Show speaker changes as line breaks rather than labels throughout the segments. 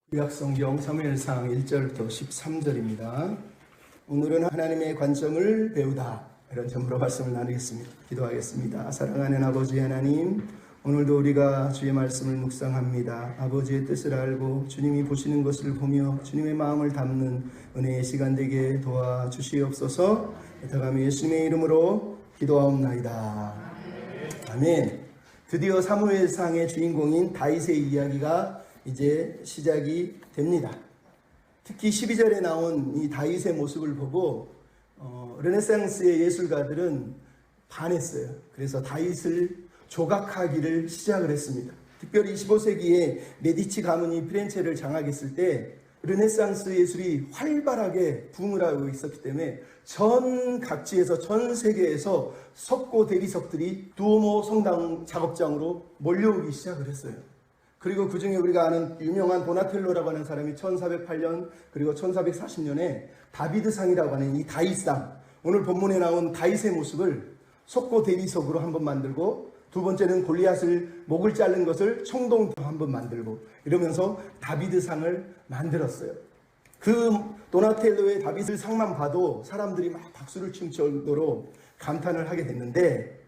구약성경 사무엘상 1절부터 13절입니다. 오늘은 하나님의 관점을 배우다, 이런 점으로 말씀을 나누겠습니다. 기도하겠습니다. 사랑하는 아버지 하나님, 오늘도 우리가 주의 말씀을 묵상합니다. 아버지의 뜻을 알고 주님이 보시는 것을 보며 주님의 마음을 담는 은혜의 시간 되게 도와주시옵소서. 부탁하며 예수님의 이름으로 기도하옵나이다. 아멘. 드디어 사무엘상의 주인공인 다윗의 이야기가 이제 시작이 됩니다. 특히 12절에 나온 이 다윗의 모습을 보고 르네상스의 예술가들은 반했어요. 그래서 다윗을 조각하기를 시작을 했습니다. 특별히 15세기에 메디치 가문이 피렌체를 장악했을 때 르네상스 예술이 활발하게 붐을 하고 있었기 때문에 전 각지에서, 전 세계에서 석고 대리석들이 두오모 성당 작업장으로 몰려오기 시작을 했어요. 그리고 그 중에 우리가 아는 유명한 도나텔로라고 하는 사람이 1408년 그리고 1440년에 다비드상이라고 하는 이 다윗상, 오늘 본문에 나온 다윗의 모습을 석고 대리석으로 한번 만들고, 두 번째는 골리앗을 목을 자른 것을 청동도 한번 만들고, 이러면서 다비드상을 만들었어요. 그 도나텔로의 다비드 상만 봐도 사람들이 막 박수를 칠 정도로 감탄을 하게 됐는데,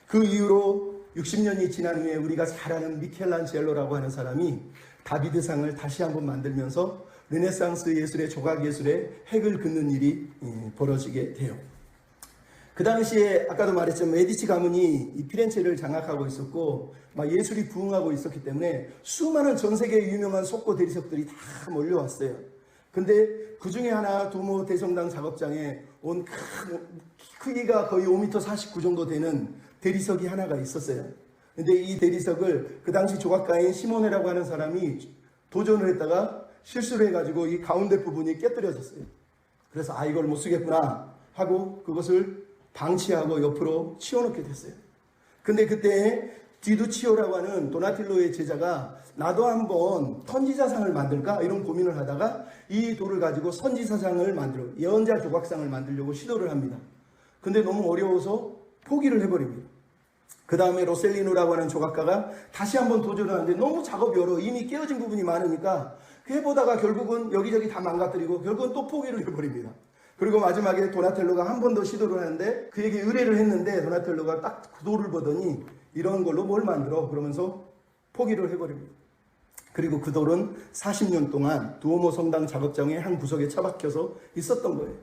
그 이후로 60년이 지난 후에 우리가 잘 아는 미켈란젤로라고 하는 사람이 다비드상을 다시 한번 만들면서 르네상스 예술의 조각 예술에 획을 긋는 일이 벌어지게 돼요. 그 당시에 아까도 말했지만 메디치 가문이 이 피렌체를 장악하고 있었고 막 예술이 부흥하고 있었기 때문에 수많은 전 세계 유명한 석고 대리석들이 다 몰려왔어요. 근데 그 중에 하나 두오모 대성당 작업장에 온 크기가 거의 5m 49 정도 되는 대리석이 하나가 있었어요. 근데 이 대리석을 그 당시 조각가인 시모네라고 하는 사람이 도전을 했다가 실수를 해가지고 이 가운데 부분이 깨뜨려졌어요. 그래서 이걸 못 쓰겠구나 하고 그것을 방치하고 옆으로 치워놓게 됐어요. 근데 그때 디두치오라고 하는 도나틸로의 제자가 나도 한번 선지자상을 만들까? 이런 고민을 하다가 이 돌을 가지고 선지자상을 예언자 조각상을 만들려고 시도를 합니다. 근데 너무 어려워서 포기를 해버립니다. 그 다음에 로셀리노라고 하는 조각가가 다시 한번 도전을 하는데 너무 작업이 어려워. 이미 깨어진 부분이 많으니까 그 해보다가 결국은 여기저기 다 망가뜨리고 결국은 또 포기를 해버립니다. 그리고 마지막에 도나텔로가 한 번 더 시도를 하는데 그에게 의뢰를 했는데 도나텔로가 딱 그 돌을 보더니 이런 걸로 뭘 만들어? 그러면서 포기를 해버립니다. 그리고 그 돌은 40년 동안 두오모 성당 작업장의 한 구석에 처박혀서 있었던 거예요.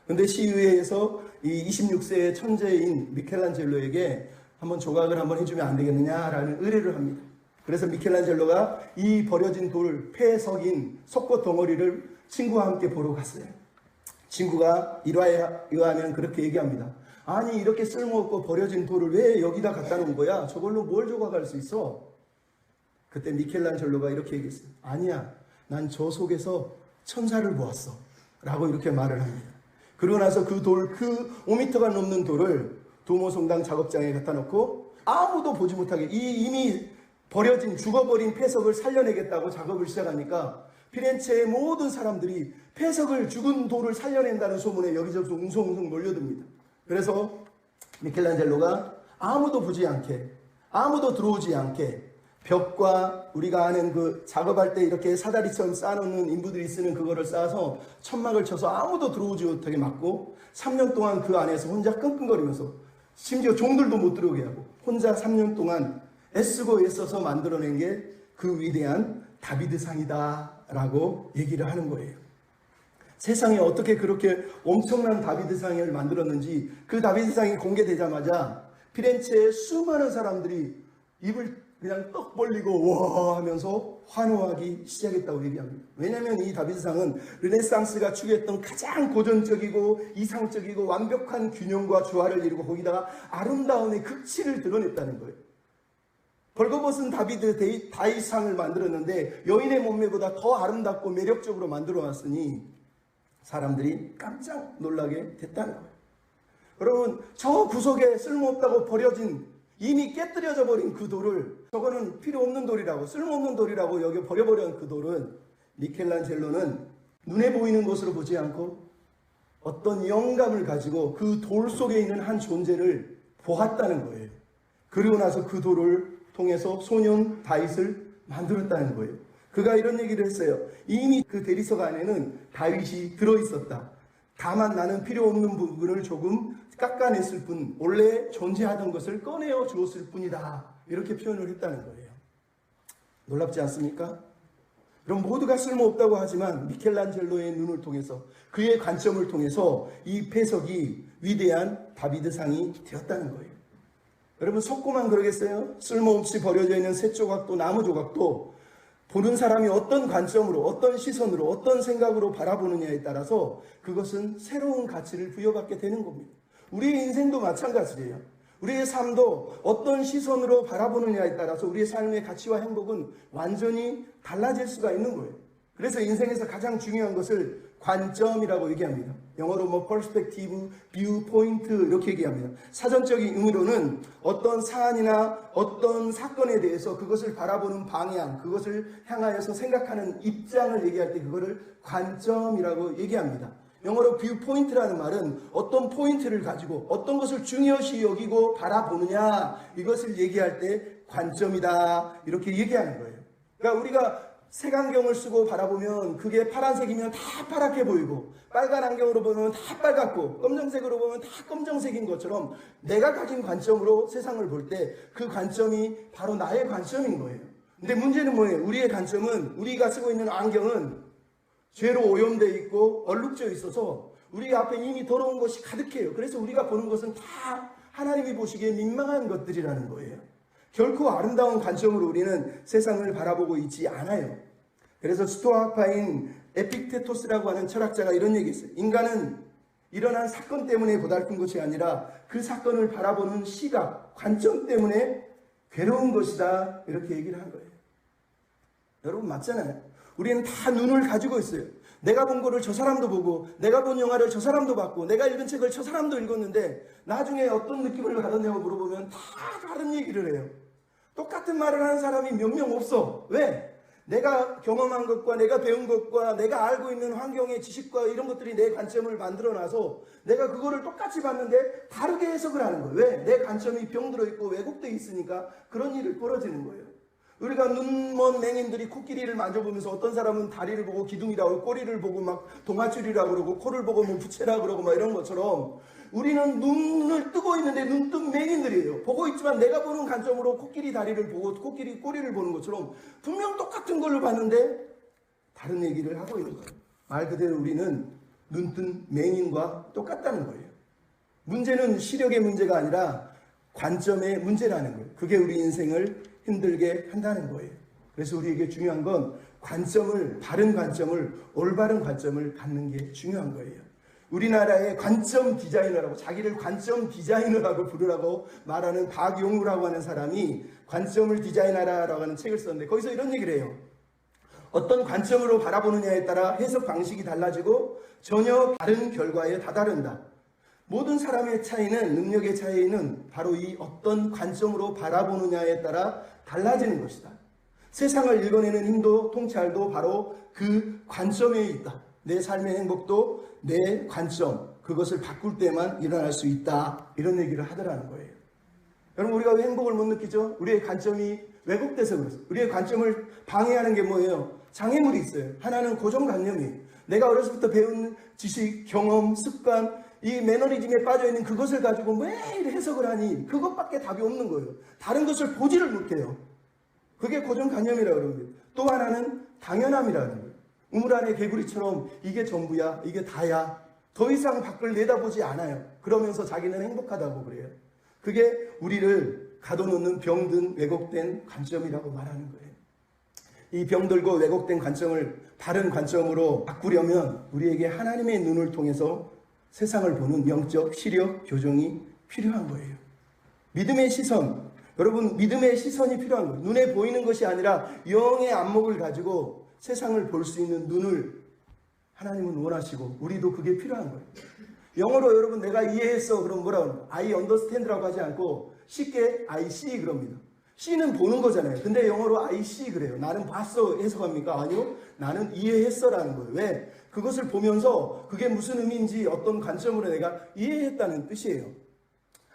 근데 시의회에서 이 26세의 천재인 미켈란젤로에게 한번 조각을 한번 해주면 안 되겠느냐라는 의뢰를 합니다. 그래서 미켈란젤로가 이 버려진 돌, 폐석인 석고 덩어리를 친구와 함께 보러 갔어요. 친구가 일화에 의하면 그렇게 얘기합니다. 아니 이렇게 쓸모없고 버려진 돌을 왜 여기다 갖다 놓은 거야? 저걸로 뭘 조각할 수 있어? 그때 미켈란젤로가 이렇게 얘기했어요. 아니야, 난 저 속에서 천사를 보았어 라고 이렇게 말을 합니다. 그러고 나서 그 5m가 넘는 돌을 두오모 성당 작업장에 갖다 놓고 아무도 보지 못하게 이미 버려진 죽어버린 폐석을 살려내겠다고 작업을 시작하니까 피렌체의 모든 사람들이 폐석을 죽은 돌을 살려낸다는 소문에 여기저기서 웅성웅성 몰려듭니다. 그래서 미켈란젤로가 아무도 보지 않게, 아무도 들어오지 않게 벽과 우리가 아는 그 작업할 때 이렇게 사다리처럼 쌓아놓는 인부들이 쓰는 그거를 쌓아서 천막을 쳐서 아무도 들어오지 못하게 막고 3년 동안 그 안에서 혼자 끙끙거리면서 심지어 종들도 못 들어오게 하고 혼자 3년 동안 애쓰고 애써서 만들어낸 게 그 위대한 다비드상이다 라고 얘기를 하는 거예요. 세상에 어떻게 그렇게 엄청난 다비드상을 만들었는지, 그 다비드상이 공개되자마자 피렌체의 수많은 사람들이 입을 그냥 떡 벌리고 와 하면서 환호하기 시작했다고 얘기합니다. 왜냐하면 이 다비드상은 르네상스가 추구했던 가장 고전적이고 이상적이고 완벽한 균형과 조화를 이루고 거기다가 아름다움의 극치를 드러냈다는 거예요. 벌거벗은 다윗상을 만들었는데 여인의 몸매보다 더 아름답고 매력적으로 만들어놨으니 사람들이 깜짝 놀라게 됐다는 거예요. 여러분, 저 구석에 쓸모없다고 버려진, 이미 깨뜨려져 버린 그 돌을, 저거는 필요 없는 돌이라고, 쓸모없는 돌이라고 여기 버려버린 그 돌은 미켈란젤로는 눈에 보이는 것으로 보지 않고 어떤 영감을 가지고 그 돌 속에 있는 한 존재를 보았다는 거예요. 그리고 나서 그 돌을 통해서 소년 다윗을 만들었다는 거예요. 그가 이런 얘기를 했어요. 이미 그 대리석 안에는 다윗이 들어있었다. 다만 나는 필요 없는 부분을 조금 깎아냈을 뿐, 원래 존재하던 것을 꺼내어 주었을 뿐이다. 이렇게 표현을 했다는 거예요. 놀랍지 않습니까? 그럼 모두가 쓸모없다고 하지만 미켈란젤로의 눈을 통해서, 그의 관점을 통해서 이 폐석이 위대한 다비드상이 되었다는 거예요. 여러분, 석고만 그러겠어요? 쓸모없이 버려져 있는 새 조각도 나무 조각도 보는 사람이 어떤 관점으로, 어떤 시선으로, 어떤 생각으로 바라보느냐에 따라서 그것은 새로운 가치를 부여받게 되는 겁니다. 우리의 인생도 마찬가지예요. 우리의 삶도 어떤 시선으로 바라보느냐에 따라서 우리의 삶의 가치와 행복은 완전히 달라질 수가 있는 거예요. 그래서 인생에서 가장 중요한 것을 관점이라고 얘기합니다. 영어로 perspective, viewpoint 이렇게 얘기합니다. 사전적인 의미로는 어떤 사안이나 어떤 사건에 대해서 그것을 바라보는 방향, 그것을 향하여서 생각하는 입장을 얘기할 때 그거를 관점이라고 얘기합니다. 영어로 viewpoint라는 말은 어떤 포인트를 가지고 어떤 것을 중요시 여기고 바라보느냐, 이것을 얘기할 때 관점이다 이렇게 얘기하는 거예요. 그러니까 우리가 색안경을 쓰고 바라보면 그게 파란색이면 다 파랗게 보이고, 빨간 안경으로 보면 다 빨갛고, 검정색으로 보면 다 검정색인 것처럼 내가 가진 관점으로 세상을 볼 때 그 관점이 바로 나의 관점인 거예요. 근데 문제는 뭐예요? 우리의 관점은, 우리가 쓰고 있는 안경은 죄로 오염되어 있고 얼룩져 있어서 우리 앞에 이미 더러운 것이 가득해요. 그래서 우리가 보는 것은 다 하나님이 보시기에 민망한 것들이라는 거예요. 결코 아름다운 관점으로 우리는 세상을 바라보고 있지 않아요. 그래서 스토아파인 에픽테토스라고 하는 철학자가 이런 얘기했어요. 인간은 일어난 사건 때문에 고달픈 것이 아니라 그 사건을 바라보는 시각, 관점 때문에 괴로운 것이다, 이렇게 얘기를 한 거예요. 여러분, 맞잖아요. 우리는 다 눈을 가지고 있어요. 내가 본 거를 저 사람도 보고, 내가 본 영화를 저 사람도 봤고, 내가 읽은 책을 저 사람도 읽었는데 나중에 어떤 느낌을 받았냐고 물어보면 다 다른 얘기를 해요. 똑같은 말을 하는 사람이 몇 명 없어. 왜? 내가 경험한 것과 내가 배운 것과 내가 알고 있는 환경의 지식과 이런 것들이 내 관점을 만들어놔서 내가 그거를 똑같이 봤는데 다르게 해석을 하는 거예요. 왜? 내 관점이 병들어 있고 왜곡되어 있으니까 그런 일이 벌어지는 거예요. 우리가 눈먼 맹인들이 코끼리를 만져보면서 어떤 사람은 다리를 보고 기둥이라고 그러고, 꼬리를 보고 막 동아줄이라고 그러고, 코를 보고 뭐 부채라고 그러고 막 이런 것처럼 우리는 눈을 뜨고 있는데 눈뜬 맹인들이에요. 보고 있지만 내가 보는 관점으로 코끼리 다리를 보고 코끼리 꼬리를 보는 것처럼 분명 똑같은 걸로 봤는데 다른 얘기를 하고 있는 거예요. 말 그대로 우리는 눈뜬 맹인과 똑같다는 거예요. 문제는 시력의 문제가 아니라 관점의 문제라는 거예요. 그게 우리 인생을 힘들게 한다는 거예요. 그래서 우리에게 중요한 건 관점을, 바른 관점을, 올바른 관점을 갖는 게 중요한 거예요. 우리나라의 관점 디자이너라고, 자기를 관점 디자이너라고 부르라고 말하는 박용우라고 하는 사람이 관점을 디자인하라라고 하는 책을 썼는데 거기서 이런 얘기를 해요. 어떤 관점으로 바라보느냐에 따라 해석 방식이 달라지고 전혀 다른 결과에 다다른다. 모든 사람의 차이는, 능력의 차이는 바로 이 어떤 관점으로 바라보느냐에 따라 달라지는 것이다. 세상을 읽어내는 힘도 통찰도 바로 그 관점에 있다. 내 삶의 행복도 내 관점, 그것을 바꿀 때만 일어날 수 있다. 이런 얘기를 하더라는 거예요. 여러분, 우리가 왜 행복을 못 느끼죠? 우리의 관점이 왜곡돼서 그렇습니다. 우리의 관점을 방해하는 게 뭐예요? 장애물이 있어요. 하나는 고정관념이에요. 내가 어려서부터 배운 지식, 경험, 습관, 이 매너리즘에 빠져있는 그것을 가지고 매일 해석을 하니 그것밖에 답이 없는 거예요. 다른 것을 보지를 못해요. 그게 고정관념이라고 그럽니다. 또 하나는 당연함이라는 거예요. 우물 안의 개구리처럼 이게 전부야, 이게 다야. 더 이상 밖을 내다보지 않아요. 그러면서 자기는 행복하다고 그래요. 그게 우리를 가둬놓는 병든 왜곡된 관점이라고 말하는 거예요. 이 병들고 왜곡된 관점을 바른 관점으로 바꾸려면 우리에게 하나님의 눈을 통해서 세상을 보는 영적 시력 교정이 필요한 거예요. 믿음의 시선, 여러분, 믿음의 시선이 필요한 거예요. 눈에 보이는 것이 아니라 영의 안목을 가지고 세상을 볼 수 있는 눈을 하나님은 원하시고 우리도 그게 필요한 거예요. 영어로 여러분 내가 이해했어 그럼 뭐라고 하는 거예요? I understand라고 하지 않고 쉽게 I see 그럽니다. C는 보는 거잖아요. 근데 영어로 I see 그래요. 나는 봤어 해석합니까? 아니요. 나는 이해했어라는 거예요. 왜? 그것을 보면서 그게 무슨 의미인지 어떤 관점으로 내가 이해했다는 뜻이에요.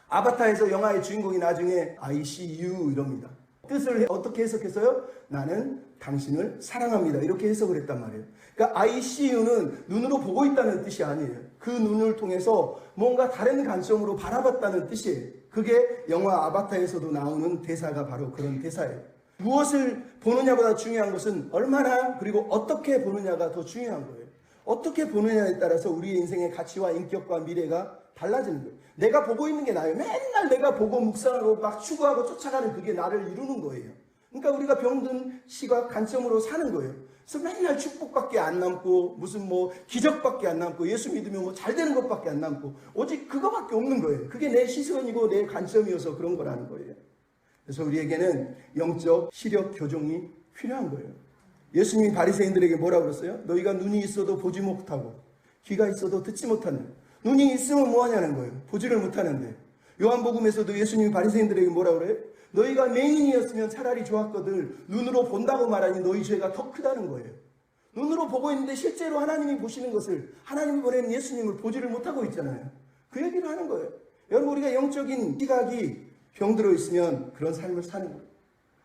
아바타에서 영화의 주인공이 나중에 I see you 이럽니다. 뜻을 어떻게 해석했어요? 나는 당신을 사랑합니다. 이렇게 해석을 했단 말이에요. 그러니까 I see you는 눈으로 보고 있다는 뜻이 아니에요. 그 눈을 통해서 뭔가 다른 관점으로 바라봤다는 뜻이에요. 그게 영화 아바타에서도 나오는 대사가 바로 그런 대사예요. 무엇을 보느냐보다 중요한 것은 얼마나 그리고 어떻게 보느냐가 더 중요한 거예요. 어떻게 보느냐에 따라서 우리의 인생의 가치와 인격과 미래가 달라지는 거예요. 내가 보고 있는 게 나예요. 맨날 내가 보고 묵상하고 막 추구하고 쫓아가는 그게 나를 이루는 거예요. 그러니까 우리가 병든 시각 관점으로 사는 거예요. 그래서 맨날 축복밖에 안 남고 무슨 뭐 기적밖에 안 남고 예수 믿으면 뭐 잘 되는 것밖에 안 남고 오직 그거밖에 없는 거예요. 그게 내 시선이고 내 관점이어서 그런 거라는 거예요. 그래서 우리에게는 영적 시력 교정이 필요한 거예요. 예수님이 바리새인들에게 뭐라고 그랬어요? 너희가 눈이 있어도 보지 못하고 귀가 있어도 듣지 못하는, 눈이 있으면 뭐하냐는 거예요. 보지를 못하는데. 요한복음에서도 예수님이 바리새인들에게 뭐라고 그래요? 너희가 맹인이었으면 차라리 좋았거든 눈으로 본다고 말하니 너희 죄가 더 크다는 거예요. 눈으로 보고 있는데 실제로 하나님이 보시는 것을, 하나님이 보낸 예수님을 보지를 못하고 있잖아요. 그 얘기를 하는 거예요. 여러분, 우리가 영적인 시각이 병들어 있으면 그런 삶을 사는 거예요.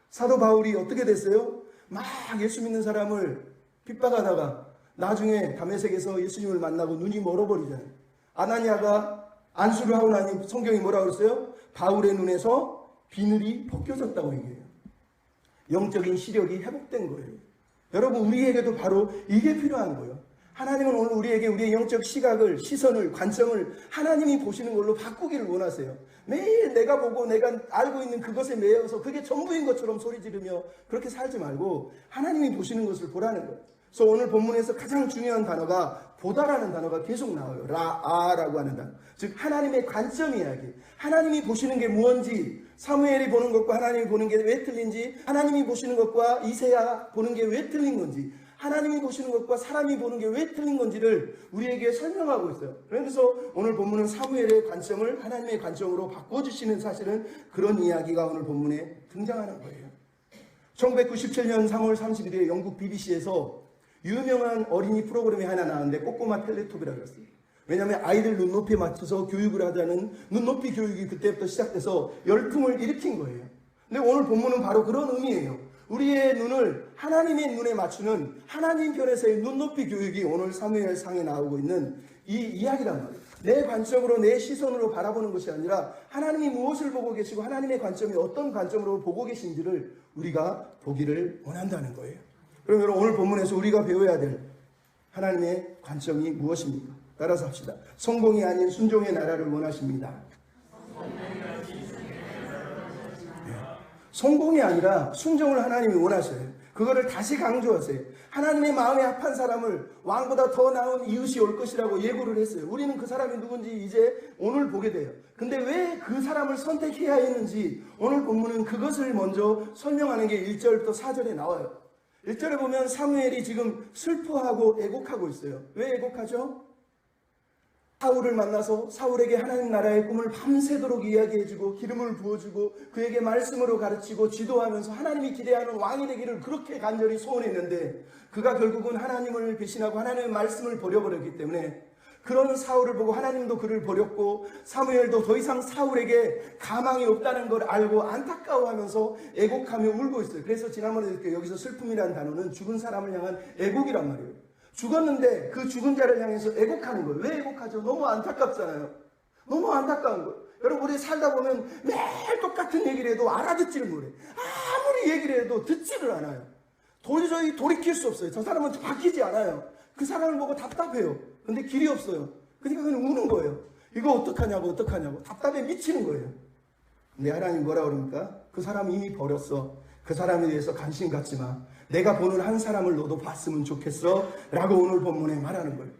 사도 바울이 어떻게 됐어요? 막 예수 믿는 사람을 핍박하다가 나중에 다메섹에서 예수님을 만나고 눈이 멀어버리잖아요. 아나니아가 안수를 하고 나니 성경이 뭐라고 그랬어요? 바울의 눈에서 비늘이 벗겨졌다고 얘기해요. 영적인 시력이 회복된 거예요. 여러분, 우리에게도 바로 이게 필요한 거예요. 하나님은 오늘 우리에게 우리의 영적 시각을, 시선을, 관점을 하나님이 보시는 걸로 바꾸기를 원하세요. 매일 내가 보고 내가 알고 있는 그것에 매여서 그게 전부인 것처럼 소리 지르며 그렇게 살지 말고 하나님이 보시는 것을 보라는 거예요. 그래서 오늘 본문에서 가장 중요한 단어가 보다라는 단어가 계속 나와요. 라아라고 하는 단어. 즉 하나님의 관점 이야기. 하나님이 보시는 게 무엇인지, 사무엘이 보는 것과 하나님이 보는 게 왜 틀린지, 하나님이 보시는 것과 이새야 보는 게 왜 틀린 건지, 하나님이 보시는 것과 사람이 보는 게 왜 틀린 건지를 우리에게 설명하고 있어요. 그래서 오늘 본문은 사무엘의 관점을 하나님의 관점으로 바꿔주시는 사실은 그런 이야기가 오늘 본문에 등장하는 거예요. 1997년 3월 31일에 영국 BBC에서 유명한 어린이 프로그램이 하나 나왔는데 꼬꼬마 텔레토비라고 그랬어요. 왜냐하면 아이들 눈높이에 맞춰서 교육을 하자는 눈높이 교육이 그때부터 시작돼서 열풍을 일으킨 거예요. 근데 오늘 본문은 바로 그런 의미예요. 우리의 눈을 하나님의 눈에 맞추는 하나님 편에서의 눈높이 교육이 오늘 사무엘상에 나오고 있는 이 이야기란 말이에요. 내 관점으로, 내 시선으로 바라보는 것이 아니라 하나님이 무엇을 보고 계시고 하나님의 관점이 어떤 관점으로 보고 계신지를 우리가 보기를 원한다는 거예요. 그러면 오늘 본문에서 우리가 배워야 될 하나님의 관점이 무엇입니까? 따라서 합시다. 성공이 아닌 순종의 나라를 원하십니다. 성공이 아니라 순종을 하나님이 원하셔요. 그거를 다시 강조하세요. 하나님의 마음에 합한 사람을 왕보다 더 나은 이웃이 올 것이라고 예고를 했어요. 우리는 그 사람이 누군지 이제 오늘 보게 돼요. 근데 왜 그 사람을 선택해야 했는지 오늘 본문은 그것을 먼저 설명하는 게 1절부터 4절에 나와요. 1절에 보면 사무엘이 지금 슬퍼하고 애곡하고 있어요. 왜 애곡하죠? 사울을 만나서 사울에게 하나님 나라의 꿈을 밤새도록 이야기해주고 기름을 부어주고 그에게 말씀으로 가르치고 지도하면서 하나님이 기대하는 왕이 되기를 그렇게 간절히 소원했는데 그가 결국은 하나님을 배신하고 하나님의 말씀을 버려버렸기 때문에 그런 사울을 보고 하나님도 그를 버렸고 사무엘도 더 이상 사울에게 가망이 없다는 걸 알고 안타까워하면서 애곡하며 울고 있어요. 그래서 지난번에 이렇게 여기서 슬픔이라는 단어는 죽은 사람을 향한 애곡이란 말이에요. 죽었는데 그 죽은 자를 향해서 애곡하는 거예요. 왜 애곡하죠? 너무 안타깝잖아요. 너무 안타까운 거예요. 여러분, 우리 살다 보면 매일 똑같은 얘기를 해도 알아듣지를 못해요. 아무리 얘기를 해도 듣지를 않아요. 도저히 돌이킬 수 없어요. 저 사람은 바뀌지 않아요. 그 사람을 보고 답답해요. 근데 길이 없어요. 그러니까 그냥 우는 거예요. 이거 어떡하냐고 답답해 미치는 거예요. 근데 하나님 뭐라 그럽니까? 그 사람 이미 버렸어. 그 사람에 대해서 관심 갖지 마. 내가 보는 한 사람을 너도 봤으면 좋겠어 라고 오늘 본문에 말하는 거예요.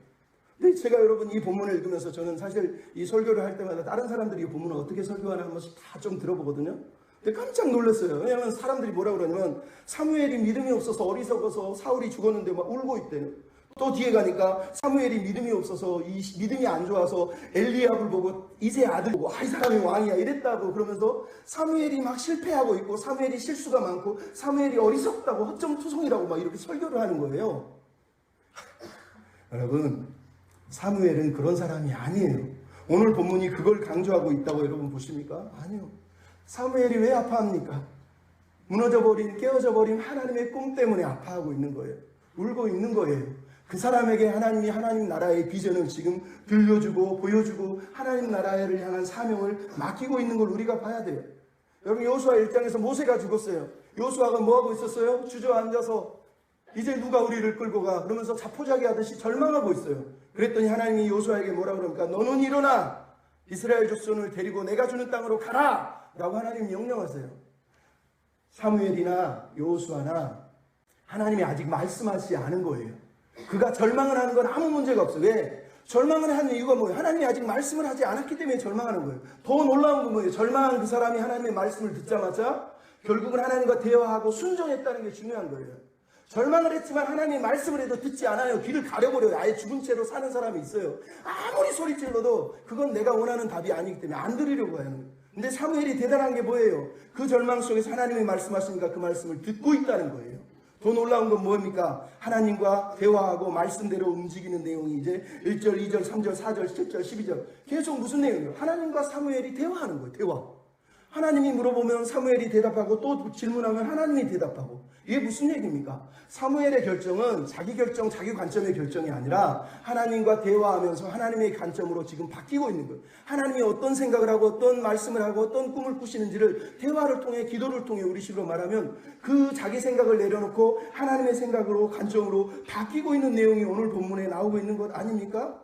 근데 제가 여러분 이 본문을 읽으면서 저는 사실 이 설교를 할 때마다 다른 사람들이 이 본문을 어떻게 설교하나 한 번씩 다 좀 들어보거든요. 근데 깜짝 놀랐어요. 왜냐하면 사람들이 뭐라 그러냐면 사무엘이 믿음이 없어서 어리석어서 사울이 죽었는데 막 울고 있대요. 또 뒤에 가니까 사무엘이 믿음이 없어서 이 믿음이 안 좋아서 엘리압을 보고 이새 아들 보고 이 사람이 왕이야 이랬다고 그러면서 사무엘이 막 실패하고 있고 사무엘이 실수가 많고 사무엘이 어리석다고 허점투성이라고 막 이렇게 설교를 하는 거예요. 여러분, 사무엘은 그런 사람이 아니에요. 오늘 본문이 그걸 강조하고 있다고 여러분 보십니까? 아니요. 사무엘이 왜 아파합니까? 무너져버린, 깨어져버린 하나님의 꿈 때문에 아파하고 있는 거예요. 울고 있는 거예요. 그 사람에게 하나님이 하나님 나라의 비전을 지금 들려주고 보여주고 하나님 나라를 향한 사명을 맡기고 있는 걸 우리가 봐야 돼요. 여러분, 여호수아 1장에서 모세가 죽었어요. 여호수아가 뭐하고 있었어요? 주저앉아서 이제 누가 우리를 끌고 가? 그러면서 자포자기 하듯이 절망하고 있어요. 그랬더니 하나님이 여호수아에게 뭐라 그럽니까? 너는 일어나 이스라엘 족속을 데리고 내가 주는 땅으로 가라! 라고 하나님이 명령하세요. 사무엘이나 여호수아나 하나님이 아직 말씀하시지 않은 거예요. 그가 절망을 하는 건 아무 문제가 없어요. 왜? 절망을 하는 이유가 뭐예요? 하나님이 아직 말씀을 하지 않았기 때문에 절망하는 거예요. 더 놀라운 건 뭐예요? 절망한 그 사람이 하나님의 말씀을 듣자마자 결국은 하나님과 대화하고 순종했다는 게 중요한 거예요. 절망을 했지만 하나님의 말씀을 해도 듣지 않아요. 귀를 가려버려요. 아예 죽은 채로 사는 사람이 있어요. 아무리 소리질러도 그건 내가 원하는 답이 아니기 때문에 안 들으려고 하는 거예요. 근데 사무엘이 대단한 게 뭐예요? 그 절망 속에서 하나님의 말씀하시니까 그 말씀을 듣고 있다는 거예요. 더 놀라운 건 뭡니까? 하나님과 대화하고 말씀대로 움직이는 내용이 이제 1절, 2절, 3절, 4절, 10절, 12절 계속 무슨 내용이에요? 하나님과 사무엘이 대화하는 거예요. 대화. 하나님이 물어보면 사무엘이 대답하고 또 질문하면 하나님이 대답하고. 이게 무슨 얘기입니까? 사무엘의 결정은 자기 결정, 자기 관점의 결정이 아니라 하나님과 대화하면서 하나님의 관점으로 지금 바뀌고 있는 거예요. 하나님이 어떤 생각을 하고 어떤 말씀을 하고 어떤 꿈을 꾸시는지를 대화를 통해, 기도를 통해 우리식으로 말하면 그 자기 생각을 내려놓고 하나님의 생각으로, 관점으로 바뀌고 있는 내용이 오늘 본문에 나오고 있는 것 아닙니까?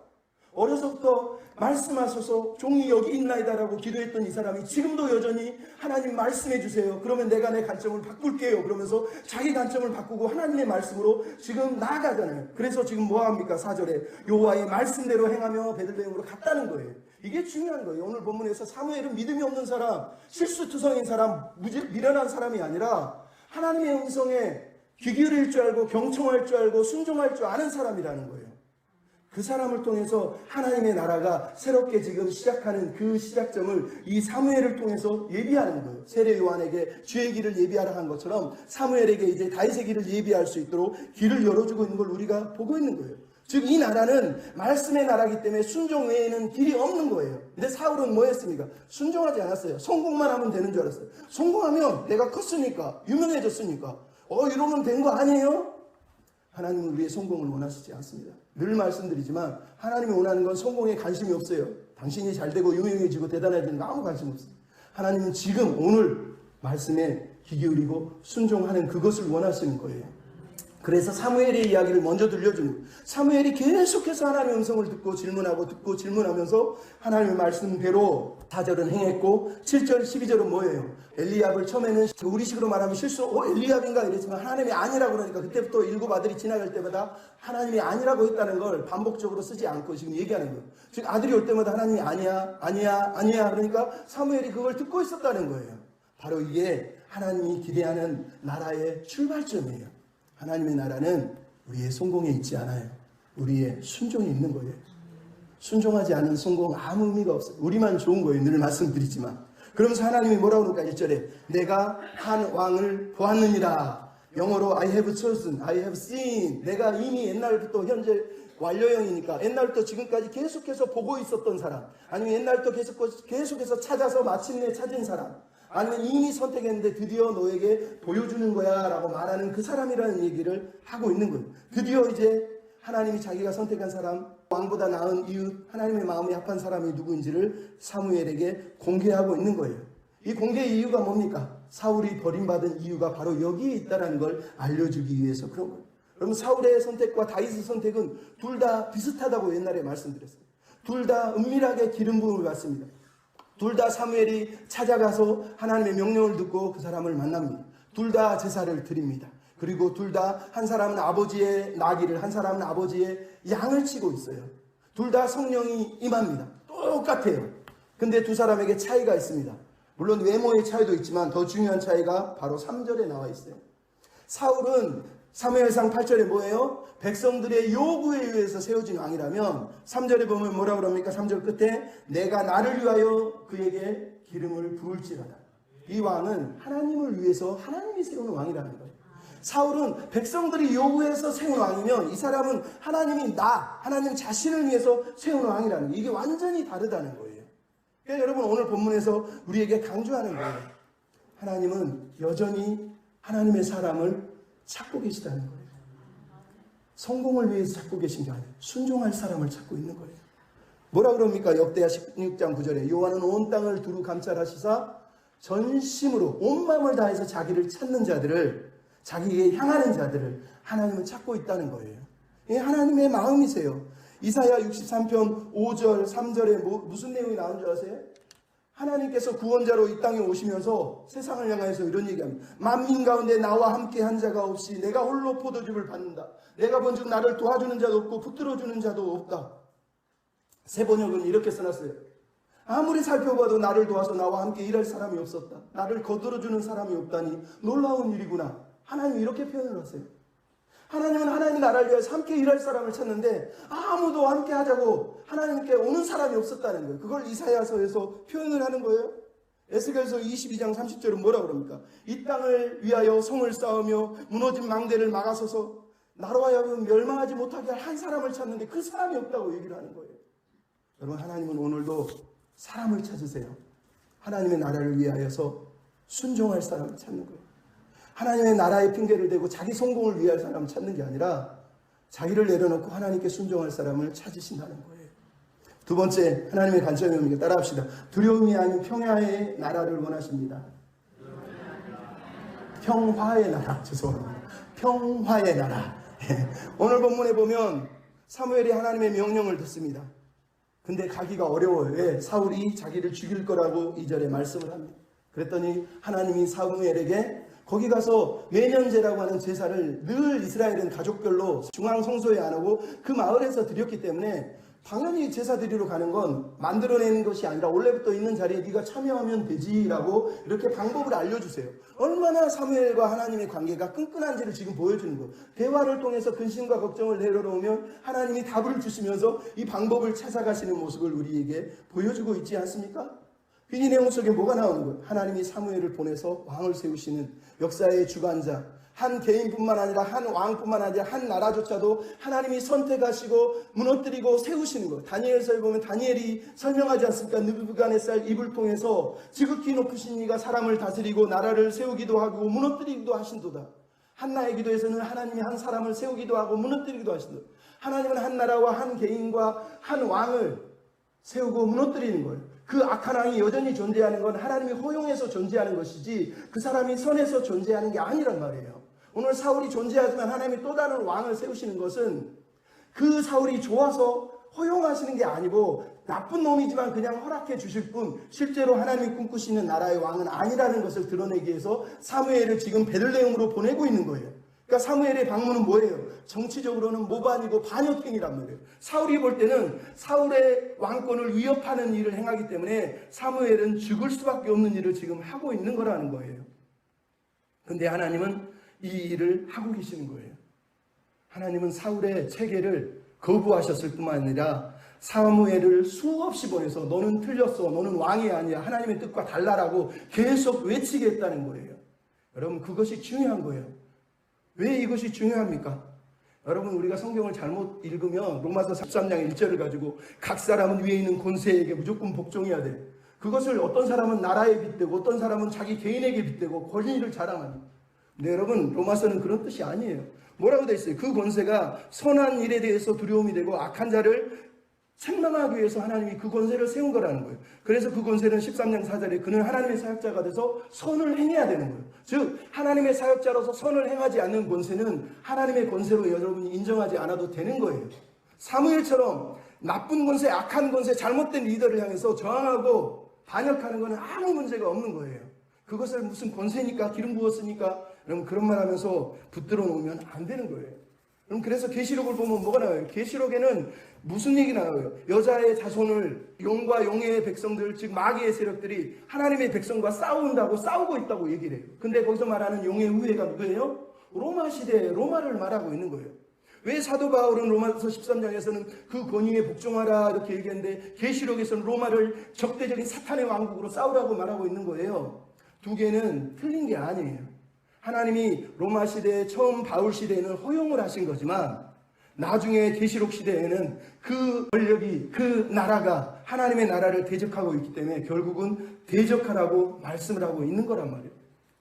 어려서부터 말씀하셔서 종이 여기 있나이다라고 기도했던 이 사람이 지금도 여전히 하나님 말씀해 주세요. 그러면 내가 내 관점을 바꿀게요. 그러면서 자기 관점을 바꾸고 하나님의 말씀으로 지금 나아가잖아요. 그래서 지금 뭐합니까? 4절에 여호와의 말씀대로 행하며 베들레헴으로 갔다는 거예요. 이게 중요한 거예요. 오늘 본문에서 사무엘은 믿음이 없는 사람, 실수투성인 사람, 미련한 사람이 아니라 하나님의 음성에 귀 기울일 줄 알고 경청할 줄 알고 순종할 줄 아는 사람이라는 거예요. 그 사람을 통해서 하나님의 나라가 새롭게 지금 시작하는 그 시작점을 이 사무엘을 통해서 예비하는 거예요. 세례 요한에게 주의 길을 예비하라 한 것처럼 사무엘에게 이제 다윗의 길을 예비할 수 있도록 길을 열어주고 있는 걸 우리가 보고 있는 거예요. 즉 이 나라는 말씀의 나라이기 때문에 순종 외에는 길이 없는 거예요. 근데 사울은 뭐 했습니까? 순종하지 않았어요. 성공만 하면 되는 줄 알았어요. 성공하면 내가 컸으니까, 유명해졌으니까 이러면 된 거 아니에요? 하나님은 우리의 성공을 원하시지 않습니다. 늘 말씀드리지만 하나님이 원하는 건 성공에 관심이 없어요. 당신이 잘되고 유명해지고 대단해지는 거 아무 관심 없어요. 하나님은 지금 오늘 말씀에 귀 기울이고 순종하는 그것을 원하시는 거예요. 그래서 사무엘의 이야기를 먼저 들려주는 거예요. 사무엘이 계속해서 하나님의 음성을 듣고 질문하면서 하나님의 말씀대로 4절은 행했고 7절, 12절은 뭐예요? 엘리압을 처음에는 우리식으로 말하면 실수, 엘리압인가 이랬지만 하나님이 아니라고 그러니까 그때부터 7 아들이 지나갈 때마다 하나님이 아니라고 했다는 걸 반복적으로 쓰지 않고 지금 얘기하는 거예요. 즉 아들이 올 때마다 하나님이 아니야 그러니까 사무엘이 그걸 듣고 있었다는 거예요. 바로 이게 하나님이 기대하는 나라의 출발점이에요. 하나님의 나라는 우리의 성공에 있지 않아요. 우리의 순종에 있는 거예요. 순종하지 않은 성공 아무 의미가 없어요. 우리만 좋은 거예요. 늘 말씀드리지만. 그러면서 하나님이 뭐라고 그럴까? 1절에 내가 한 왕을 보았느니라. 영어로 I have chosen, I have seen. 내가 이미 옛날부터 현재 완료형이니까 옛날부터 지금까지 계속해서 보고 있었던 사람, 아니면 옛날부터 계속해서 찾아서 마침내 찾은 사람, 아니면 이미 선택했는데 드디어 너에게 보여주는 거야 라고 말하는 그 사람이라는 얘기를 하고 있는 거예요. 드디어 이제 하나님이 자기가 선택한 사람, 왕보다 나은 이웃, 하나님의 마음이 합한 사람이 누구인지를 사무엘에게 공개하고 있는 거예요. 이 공개의 이유가 뭡니까? 사울이 버림받은 이유가 바로 여기에 있다는 걸 알려주기 위해서 그런 거예요. 여러분, 사울의 선택과 다윗의 선택은 둘 다 비슷하다고 옛날에 말씀드렸어요. 둘 다 은밀하게 기름 부음을 받습니다. 둘 다 사무엘이 찾아가서 하나님의 명령을 듣고 그 사람을 만납니다. 둘 다 제사를 드립니다. 그리고 둘 다 한 사람은 아버지의 나귀를, 한 사람은 아버지의 양을 치고 있어요. 둘 다 성령이 임합니다. 똑같아요. 근데 두 사람에게 차이가 있습니다. 물론 외모의 차이도 있지만 더 중요한 차이가 바로 3절에 나와 있어요. 사울은 사무엘상 8절에 뭐예요? 백성들의 요구에 의해서 세워진 왕이라면 3절에 보면 뭐라고 그럽니까? 3절 끝에 내가 나를 위하여 그에게 기름을 부을지라다. 이 왕은 하나님을 위해서 하나님이 세우는 왕이라는 거예요. 사울은 백성들이 요구해서 세운 왕이면 이 사람은 하나님 자신을 위해서 세운 왕이라는 거예요. 이게 완전히 다르다는 거예요. 그러니까 여러분 오늘 본문에서 우리에게 강조하는 거예요. 하나님은 여전히 하나님의 사람을 찾고 계시다는 거예요. 성공을 위해서 찾고 계신 게 아니에요. 순종할 사람을 찾고 있는 거예요. 뭐라 그럽니까? 역대하 16장 9절에 여호와는 온 땅을 두루 감찰하시사 전심으로 온 마음을 다해서 자기를 찾는 자들을, 자기에게 향하는 자들을 하나님은 찾고 있다는 거예요. 이게 하나님의 마음이세요. 이사야 63편 5절 3절에 무슨 내용이 나온 줄 아세요? 하나님께서 구원자로 이 땅에 오시면서 세상을 향해서 이런 얘기합니다. 만민 가운데 나와 함께 한 자가 없이 내가 홀로 포도즙을 받는다. 내가 본즉 나를 도와주는 자도 없고 붙들어주는 자도 없다. 새 번역은 이렇게 써놨어요. 아무리 살펴봐도 나를 도와서 나와 함께 일할 사람이 없었다. 나를 거들어주는 사람이 없다니 놀라운 일이구나. 하나님 이렇게 표현을 하세요. 하나님은 하나님 나라를 위해서 함께 일할 사람을 찾는데 아무도 함께 하자고 하나님께 오는 사람이 없었다는 거예요. 그걸 이사야서에서 표현을 하는 거예요. 에스겔서 22장 30절은 뭐라 그럽니까? 이 땅을 위하여 성을 쌓으며 무너진 망대를 막아서서 나로 하여금 멸망하지 못하게 할 한 사람을 찾는데 그 사람이 없다고 얘기를 하는 거예요. 여러분, 하나님은 오늘도 사람을 찾으세요. 하나님의 나라를 위하여서 순종할 사람을 찾는 거예요. 하나님의 나라의 핑계를 대고 자기 성공을 위할 사람을 찾는 게 아니라 자기를 내려놓고 하나님께 순종할 사람을 찾으신다는 거예요. 두 번째, 하나님의 관점이 뭡니까? 따라합시다. 두려움이 아닌 평화의 나라를 원하십니다. 평화의 나라. 죄송합니다. 평화의 나라. 오늘 본문에 보면 사무엘이 하나님의 명령을 듣습니다. 근데 가기가 어려워요. 왜? 사울이 자기를 죽일 거라고 2절에 말씀을 합니다. 그랬더니 하나님이 사무엘에게 거기 가서 매년제라고 하는 제사를 늘 이스라엘은 가족별로 중앙성소에 안 하고 그 마을에서 드렸기 때문에 당연히 제사 드리러 가는 건 만들어내는 것이 아니라 원래부터 있는 자리에 네가 참여하면 되지라고 이렇게 방법을 알려주세요. 얼마나 사무엘과 하나님의 관계가 끈끈한지를 지금 보여주는 거예요. 대화를 통해서 근심과 걱정을 내려놓으면 하나님이 답을 주시면서 이 방법을 찾아가시는 모습을 우리에게 보여주고 있지 않습니까? 이 내용 속에 뭐가 나오는 거예요? 하나님이 사무엘을 보내서 왕을 세우시는 역사의 주관자, 한 개인뿐만 아니라 한 왕뿐만 아니라 한 나라조차도 하나님이 선택하시고 무너뜨리고 세우시는 거예요. 다니엘서에 보면 다니엘이 설명하지 않습니까? 느부갓네살 입을 통해서 지극히 높으신 이가 사람을 다스리고 나라를 세우기도 하고 무너뜨리기도 하신도다. 한나의 기도에서는 하나님이 한 사람을 세우기도 하고 무너뜨리기도 하신도다. 하나님은 한 나라와 한 개인과 한 왕을 세우고 무너뜨리는 거예요. 그 악한 왕이 여전히 존재하는 건 하나님이 허용해서 존재하는 것이지 그 사람이 선해서 존재하는 게 아니란 말이에요. 오늘 사울이 존재하지만 하나님이 또 다른 왕을 세우시는 것은 그 사울이 좋아서 허용하시는 게 아니고 나쁜 놈이지만 그냥 허락해 주실 뿐 실제로 하나님이 꿈꾸시는 나라의 왕은 아니라는 것을 드러내기 위해서 사무엘을 지금 베들레헴으로 보내고 있는 거예요. 그러니까 사무엘의 방문은 뭐예요? 정치적으로는 모반이고 반역행이란 말이에요. 사울이 볼 때는 사울의 왕권을 위협하는 일을 행하기 때문에 사무엘은 죽을 수밖에 없는 일을 지금 하고 있는 거라는 거예요. 근데 하나님은 이 일을 하고 계시는 거예요. 하나님은 사울의 체계를 거부하셨을 뿐만 아니라 사무엘을 수없이 보내서 너는 틀렸어, 너는 왕이 아니야, 하나님의 뜻과 달라라고 계속 외치게 했다는 거예요. 여러분, 그것이 중요한 거예요. 왜 이것이 중요합니까? 여러분, 우리가 성경을 잘못 읽으면 로마서 13장 1절을 가지고 각 사람은 위에 있는 권세에게 무조건 복종해야 돼. 그것을 어떤 사람은 나라에 빗대고 어떤 사람은 자기 개인에게 빗대고 권위를 자랑합니다. 근데 여러분, 로마서는 그런 뜻이 아니에요. 뭐라고 되어 있어요? 그 권세가 선한 일에 대해서 두려움이 되고 악한 자를 책망하기 위해서 하나님이 그 권세를 세운 거라는 거예요. 그래서 그 권세는 13장 4절에 그는 하나님의 사역자가 돼서 선을 행해야 되는 거예요. 즉 하나님의 사역자로서 선을 행하지 않는 권세는 하나님의 권세로 여러분이 인정하지 않아도 되는 거예요. 사무엘처럼 나쁜 권세, 악한 권세, 잘못된 리더를 향해서 저항하고 반역하는 것은 아무 문제가 없는 거예요. 그것을 무슨 권세니까 기름 부었으니까 여러분 그런 말 하면서 붙들어 놓으면 안 되는 거예요. 그럼 그래서 계시록을 보면 뭐가 나와요? 계시록에는 무슨 얘기 나와요? 여자의 자손을 용과 용의 백성들, 즉 마귀의 세력들이 하나님의 백성과 싸우고 있다고 얘기를 해요. 근데 거기서 말하는 용의 후예가 누구예요? 로마 시대의 로마를 말하고 있는 거예요. 왜 사도 바울은 로마서 13장에서는 그 권위에 복종하라 이렇게 얘기했는데 계시록에서는 로마를 적대적인 사탄의 왕국으로 싸우라고 말하고 있는 거예요. 두 개는 틀린 게 아니에요. 하나님이 로마 시대에 처음 바울 시대에는 허용을 하신 거지만 나중에 계시록 시대에는 그 권력이 그 나라가 하나님의 나라를 대적하고 있기 때문에 결국은 대적하라고 말씀을 하고 있는 거란 말이에요.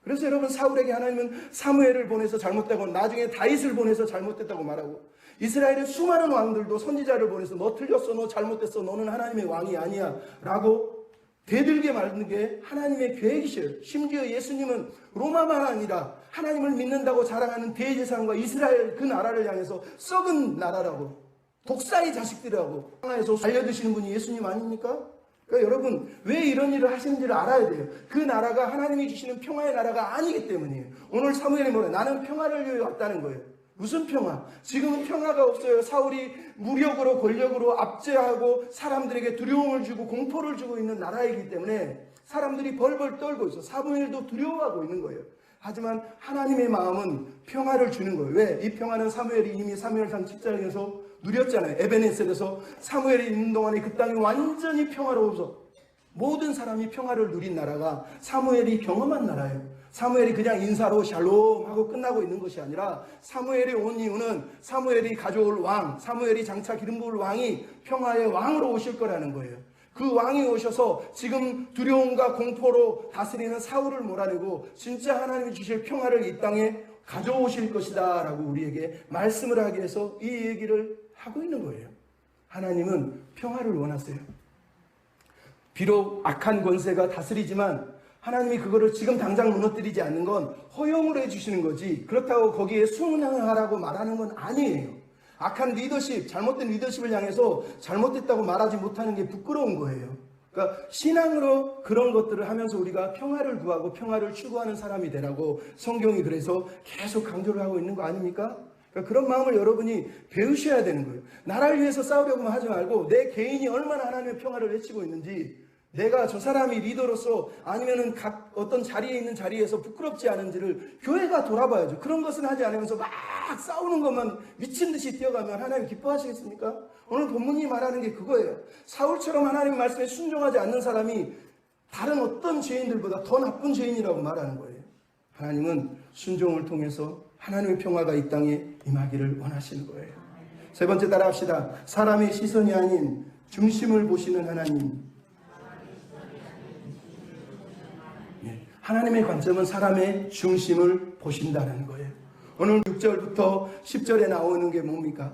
그래서 여러분, 사울에게 하나님은 사무엘을 보내서 잘못되고 나중에 다윗을 보내서 잘못됐다고 말하고, 이스라엘의 수많은 왕들도 선지자를 보내서 너 틀렸어, 너 잘못됐어, 너는 하나님의 왕이 아니야 라고 대들게 만든 게 하나님의 계획이셔요. 심지어 예수님은 로마만 아니라 하나님을 믿는다고 자랑하는 대제사장과 이스라엘 그 나라를 향해서 썩은 나라라고, 독사의 자식들이라고 향해서 알려주시는 분이 예수님 아닙니까? 그러니까 여러분, 왜 이런 일을 하시는지를 알아야 돼요. 그 나라가 하나님이 주시는 평화의 나라가 아니기 때문이에요. 오늘 사무엘이 뭐래? 나는 평화를 위해 왔다는 거예요. 무슨 평화? 지금은 평화가 없어요. 사울이 무력으로 권력으로 압제하고 사람들에게 두려움을 주고 공포를 주고 있는 나라이기 때문에 사람들이 벌벌 떨고 있어. 사무엘도 두려워하고 있는 거예요. 하지만 하나님의 마음은 평화를 주는 거예요. 왜? 이 평화는 사무엘이 이미 사무엘상 7장에서 누렸잖아요. 에베네셀에서 사무엘이 있는 동안에 그 땅이 완전히 평화로워서 모든 사람이 평화를 누린 나라가 사무엘이 경험한 나라예요. 사무엘이 그냥 인사로 샬롬 하고 끝나고 있는 것이 아니라 사무엘이 온 이유는 사무엘이 가져올 왕, 사무엘이 장차 기름 부을 왕이 평화의 왕으로 오실 거라는 거예요. 그 왕이 오셔서 지금 두려움과 공포로 다스리는 사울을 몰아내고 진짜 하나님이 주실 평화를 이 땅에 가져오실 것이다 라고 우리에게 말씀을 하기 위해서 이 얘기를 하고 있는 거예요. 하나님은 평화를 원하세요. 비록 악한 권세가 다스리지만 하나님이 그거를 지금 당장 무너뜨리지 않는 건 허용을 해주시는 거지, 그렇다고 거기에 순응하라고 말하는 건 아니에요. 악한 리더십, 잘못된 리더십을 향해서 잘못됐다고 말하지 못하는 게 부끄러운 거예요. 그러니까 신앙으로 그런 것들을 하면서 우리가 평화를 구하고 평화를 추구하는 사람이 되라고 성경이 그래서 계속 강조를 하고 있는 거 아닙니까? 그러니까 그런 마음을 여러분이 배우셔야 되는 거예요. 나라를 위해서 싸우려고만 하지 말고 내 개인이 얼마나 하나님의 평화를 외치고 있는지, 내가 저 사람이 리더로서 아니면은 각 어떤 자리에 있는 자리에서 부끄럽지 않은지를 교회가 돌아봐야죠. 그런 것은 하지 않으면서 막 싸우는 것만 미친 듯이 뛰어가면 하나님 기뻐하시겠습니까? 오늘 본문이 말하는 게 그거예요. 사울처럼 하나님 말씀에 순종하지 않는 사람이 다른 어떤 죄인들보다 더 나쁜 죄인이라고 말하는 거예요. 하나님은 순종을 통해서 하나님의 평화가 이 땅에 임하기를 원하시는 거예요. 세 번째 따라합시다. 사람의 시선이 아닌 중심을 보시는 하나님. 하나님의 관점은 사람의 중심을 보신다는 거예요. 오늘 6절부터 10절에 나오는 게 뭡니까?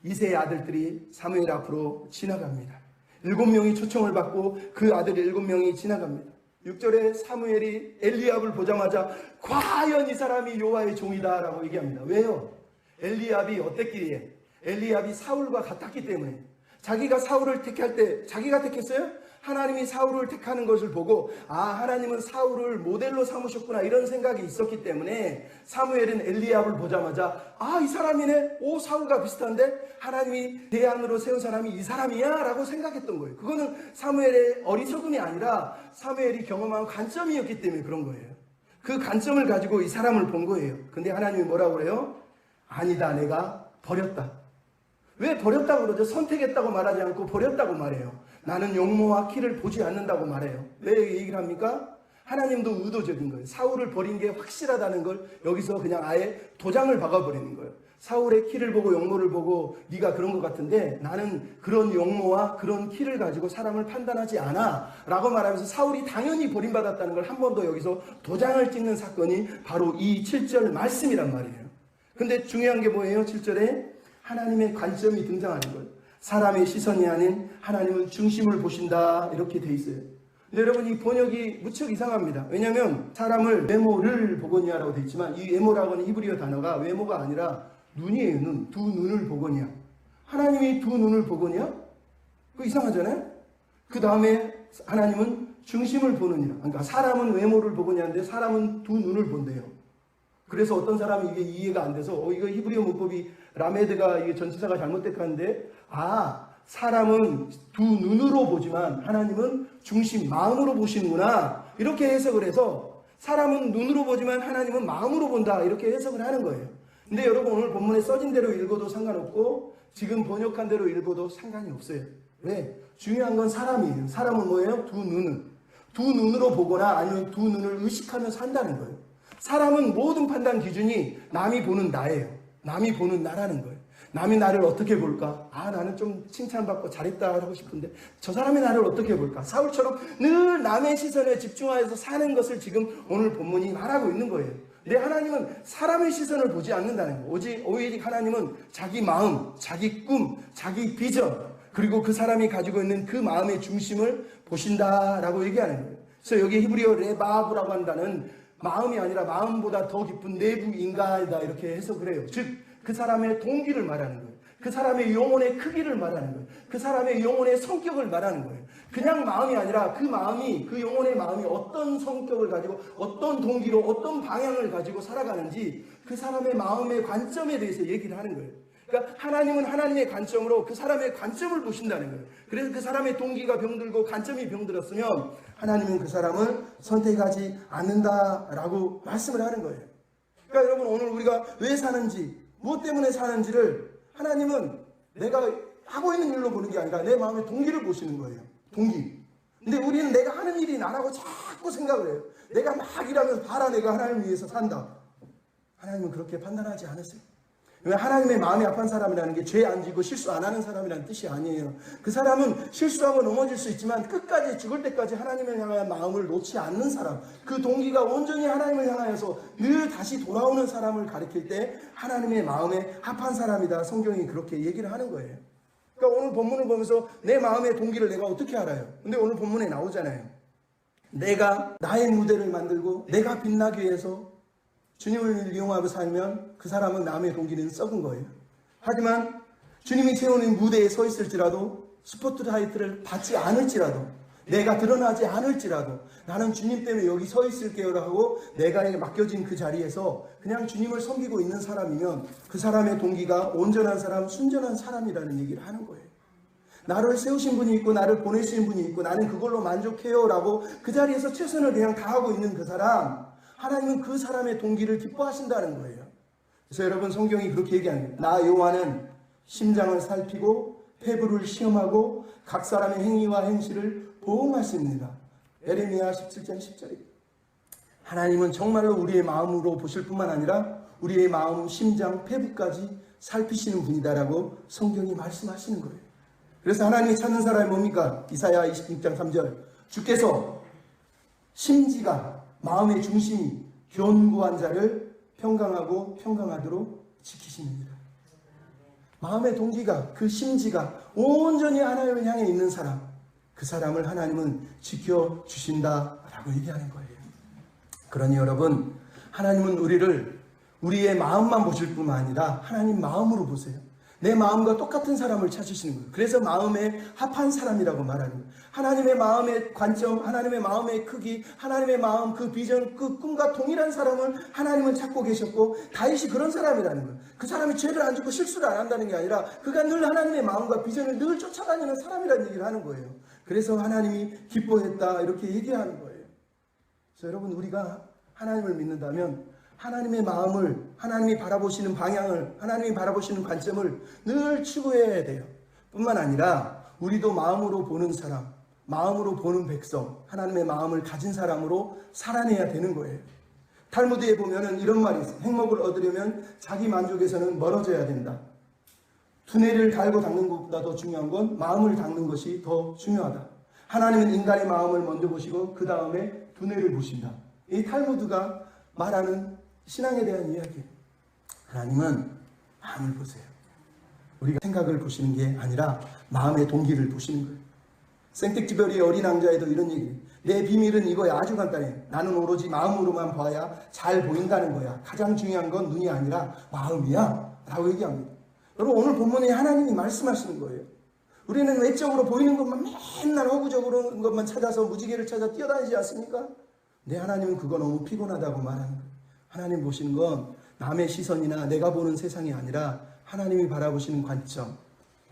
이새의 아들들이 사무엘 앞으로 지나갑니다. 7명이 초청을 받고 그 아들 7명이 지나갑니다. 6절에 사무엘이 엘리압을 보자마자 과연 이 사람이 여호와의 종이다 라고 얘기합니다. 왜요? 엘리압이 어땠기에? 엘리압이 사울과 같았기 때문에. 자기가 사울을 택할 때 자기가 택했어요? 하나님이 사울을 택하는 것을 보고 하나님은 사울을 모델로 삼으셨구나 이런 생각이 있었기 때문에 사무엘은 엘리압을 보자마자 이 사람이네, 사울과 비슷한데 하나님이 대안으로 세운 사람이 이 사람이야 라고 생각했던 거예요. 그거는 사무엘의 어리석음이 아니라 사무엘이 경험한 관점이었기 때문에 그런 거예요. 그 관점을 가지고 이 사람을 본 거예요. 근데 하나님이 뭐라고 그래요? 아니다, 내가 버렸다. 왜 버렸다고 그러죠? 선택했다고 말하지 않고 버렸다고 말해요. 나는 용모와 키를 보지 않는다고 말해요. 왜 얘기를 합니까? 하나님도 의도적인 거예요. 사울을 버린 게 확실하다는 걸 여기서 그냥 아예 도장을 박아버리는 거예요. 사울의 키를 보고 용모를 보고 네가 그런 것 같은데 나는 그런 용모와 그런 키를 가지고 사람을 판단하지 않아 라고 말하면서 사울이 당연히 버림받았다는 걸 한 번 더 여기서 도장을 찍는 사건이 바로 이 7절 말씀이란 말이에요. 근데 중요한 게 뭐예요? 7절에 하나님의 관점이 등장하는 거예요. 사람의 시선이 아닌 하나님은 중심을 보신다 이렇게 돼 있어요. 근데 여러분 이 번역이 무척 이상합니다. 왜냐하면 사람을 외모를 보거니아라고 돼 있지만 이 외모라고 하는 히브리어 단어가 외모가 아니라 눈이에요. 눈. 두 눈을 보거니아. 하나님이 두 눈을 보거니아? 그거 이상하잖아요. 그 다음에 하나님은 중심을 보느니라. 그러니까 사람은 외모를 보거니아인데 사람은 두 눈을 본대요. 그래서 어떤 사람이 이게 이해가 안 돼서 이거 히브리어 문법이 라메드가 이게 전치사가 잘못됐다는데 사람은 두 눈으로 보지만 하나님은 중심 마음으로 보시는구나 이렇게 해석을 해서 사람은 눈으로 보지만 하나님은 마음으로 본다 이렇게 해석을 하는 거예요. 근데 여러분 오늘 본문에 써진 대로 읽어도 상관없고 지금 번역한 대로 읽어도 상관이 없어요. 왜? 중요한 건 사람이에요. 사람은 뭐예요? 두 눈으로 보거나 아니면 두 눈을 의식하면서 한다는 거예요. 사람은 모든 판단 기준이 남이 보는 나예요. 남이 보는 나라는 거예요. 남이 나를 어떻게 볼까? 나는 좀 칭찬받고 잘했다 하고 싶은데 저 사람이 나를 어떻게 볼까? 사울처럼 늘 남의 시선에 집중하여서 사는 것을 지금 오늘 본문이 말하고 있는 거예요. 내 하나님은 사람의 시선을 보지 않는다는 거예요. 오히려 하나님은 자기 마음, 자기 꿈, 자기 비전, 그리고 그 사람이 가지고 있는 그 마음의 중심을 보신다라고 얘기하는 거예요. 그래서 여기 히브리어 레바브라고 한다는 마음이 아니라 마음보다 더 깊은 내부 인간이다 이렇게 해석을 해요. 즉 그 사람의 동기를 말하는 거예요. 그 사람의 영혼의 크기를 말하는 거예요. 그 사람의 영혼의 성격을 말하는 거예요. 그냥 마음이 아니라 그 마음이, 그 영혼의 마음이 어떤 성격을 가지고 어떤 동기로 어떤 방향을 가지고 살아가는지 그 사람의 마음의 관점에 대해서 얘기를 하는 거예요. 그러니까 하나님은 하나님의 관점으로 그 사람의 관점을 보신다는 거예요. 그래서 그 사람의 동기가 병들고 관점이 병들었으면 하나님은 그 사람을 선택하지 않는다라고 말씀을 하는 거예요. 그러니까 여러분 오늘 우리가 왜 사는지, 무엇 때문에 사는지를 하나님은 내가 하고 있는 일로 보는 게 아니라 내 마음의 동기를 보시는 거예요. 동기. 근데 우리는 내가 하는 일이 나라고 자꾸 생각을 해요. 내가 막 일하면서 봐라 내가 하나님을 위해서 산다. 하나님은 그렇게 판단하지 않으세요. 하나님의 마음이 아픈 사람이라는 게 죄 안 지고 실수 안 하는 사람이라는 뜻이 아니에요. 그 사람은 실수하고 넘어질 수 있지만 끝까지 죽을 때까지 하나님을 향한 마음을 놓지 않는 사람, 그 동기가 온전히 하나님을 향하여서 늘 다시 돌아오는 사람을 가리킬 때 하나님의 마음에 합한 사람이다. 성경이 그렇게 얘기를 하는 거예요. 그러니까 오늘 본문을 보면서 내 마음의 동기를 내가 어떻게 알아요? 근데 오늘 본문에 나오잖아요. 내가 나의 무대를 만들고 내가 빛나기 위해서 주님을 이용하고 살면 그 사람은 남의 동기는 썩은 거예요. 하지만 주님이 세우는 무대에 서 있을지라도 스포트라이트를 받지 않을지라도 내가 드러나지 않을지라도 나는 주님 때문에 여기 서 있을게요 하고 내가 맡겨진 그 자리에서 그냥 주님을 섬기고 있는 사람이면 그 사람의 동기가 온전한 사람, 순전한 사람이라는 얘기를 하는 거예요. 나를 세우신 분이 있고 나를 보내신 분이 있고 나는 그걸로 만족해요 라고 그 자리에서 최선을 그냥 다하고 있는 그 사람, 하나님은 그 사람의 동기를 기뻐하신다는 거예요. 그래서 여러분 성경이 그렇게 얘기합니다. 나 여호와는 심장을 살피고 폐부를 시험하고 각 사람의 행위와 행실을 보응하십니다. 에레미야 17장 10절입니다. 하나님은 정말로 우리의 마음으로 보실 뿐만 아니라 우리의 마음, 심장, 폐부까지 살피시는 분이다라고 성경이 말씀하시는 거예요. 그래서 하나님이 찾는 사람이 뭡니까? 이사야 26장 3절 주께서 심지가 마음의 중심이 견고한 자를 평강하고 평강하도록 지키십니다. 마음의 동기가, 그 심지가 온전히 하나님을 향해 있는 사람, 그 사람을 하나님은 지켜주신다라고 얘기하는 거예요. 그러니 여러분, 하나님은 우리의 마음만 보실 뿐만 아니라 하나님 마음으로 보세요. 내 마음과 똑같은 사람을 찾으시는 거예요. 그래서 마음에 합한 사람이라고 말하는 거예요. 하나님의 마음의 관점, 하나님의 마음의 크기, 하나님의 마음, 그 비전, 그 꿈과 동일한 사람을 하나님은 찾고 계셨고 다윗이 그런 사람이라는 거예요. 그 사람이 죄를 안 짓고 실수를 안 한다는 게 아니라 그가 늘 하나님의 마음과 비전을 늘 쫓아다니는 사람이라는 얘기를 하는 거예요. 그래서 하나님이 기뻐했다 이렇게 얘기하는 거예요. 그래서 여러분 우리가 하나님을 믿는다면 하나님의 마음을, 하나님이 바라보시는 방향을, 하나님이 바라보시는 관점을 늘 추구해야 돼요. 뿐만 아니라 우리도 마음으로 보는 사람, 마음으로 보는 백성, 하나님의 마음을 가진 사람으로 살아내야 되는 거예요. 탈무드에 보면은 이런 말이 있어요. 행복을 얻으려면 자기 만족에서는 멀어져야 된다. 두뇌를 갈고 닦는 것보다 더 중요한 건 마음을 닦는 것이 더 중요하다. 하나님은 인간의 마음을 먼저 보시고 그 다음에 두뇌를 보신다. 이 탈무드가 말하는 신앙에 대한 이야기예요. 하나님은 마음을 보세요. 우리가 생각을 보시는 게 아니라 마음의 동기를 보시는 거예요. 생텍쥐베리의 어린 왕자에도 이런 얘기예요. 내 비밀은 이거야. 아주 간단해. 나는 오로지 마음으로만 봐야 잘 보인다는 거야. 가장 중요한 건 눈이 아니라 마음이야 라고 얘기합니다. 여러분 오늘 본문에 하나님이 말씀하시는 거예요. 우리는 외적으로 보이는 것만 맨날 허구적으로 것만 찾아서 무지개를 찾아 뛰어다니지 않습니까? 내 하나님은 그거 너무 피곤하다고 말하는 거예요. 하나님 보시는 건 남의 시선이나 내가 보는 세상이 아니라 하나님이 바라보시는 관점,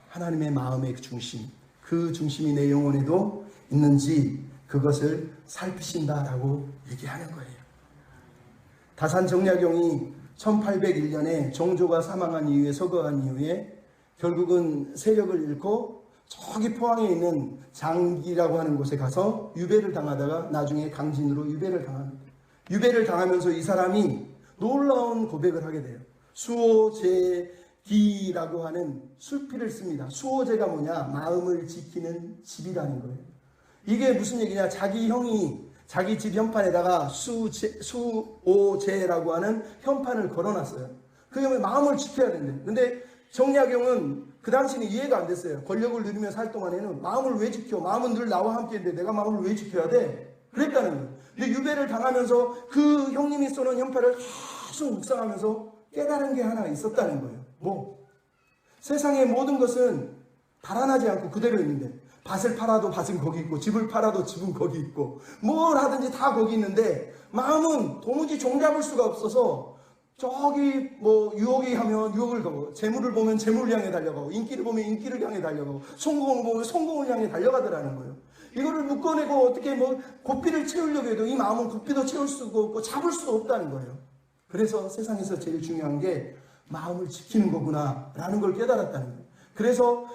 하나님의 마음의 중심, 그 중심이 내 영혼에도 있는지 그것을 살피신다라고 얘기하는 거예요. 다산정약용이 1801년에 정조가 사망한 이후에 서거한 이후에 결국은 세력을 잃고 저기 포항에 있는 장기라고 하는 곳에 가서 유배를 당하다가 나중에 강진으로 유배를 당합니다. 유배를 당하면서 이 사람이 놀라운 고백을 하게 돼요. 수호 제 디라고 하는 수필을 씁니다. 수호제가 뭐냐? 마음을 지키는 집이라는 거예요. 이게 무슨 얘기냐? 자기 형이 자기 집 현판에다가 수오제라고 하는 현판을 걸어놨어요. 그게 마음을 지켜야 된대. 근데 정약용은 그 당시는 이해가 안 됐어요. 권력을 누리며 살 동안에는 마음을 왜 지켜? 마음은 늘 나와 함께 있는데 내가 마음을 왜 지켜야 돼? 그랬다는 거예요. 근데 유배를 당하면서 그 형님이 쏘는 현판을 계속 묵상하면서 깨달은 게 하나 있었다는 거예요. 뭐? 세상의 모든 것은 달아나지 않고 그대로 있는데, 밭을 팔아도 밭은 거기 있고, 집을 팔아도 집은 거기 있고, 뭘 하든지 다 거기 있는데, 마음은 도무지 종잡을 수가 없어서, 저기 뭐 유혹이 하면 유혹을 가고, 재물을 보면 재물을 향해 달려가고, 인기를 보면 인기를 향해 달려가고, 성공을 보면 성공을 향해 달려가더라는 거예요. 이거를 묶어내고 어떻게 뭐 고삐를 채우려고 해도 이 마음은 고삐도 채울 수가 없고 잡을 수가 없다는 거예요. 그래서 세상에서 제일 중요한 게 마음을 지키는 거구나 라는 걸 깨달았다는 거예요. 그래서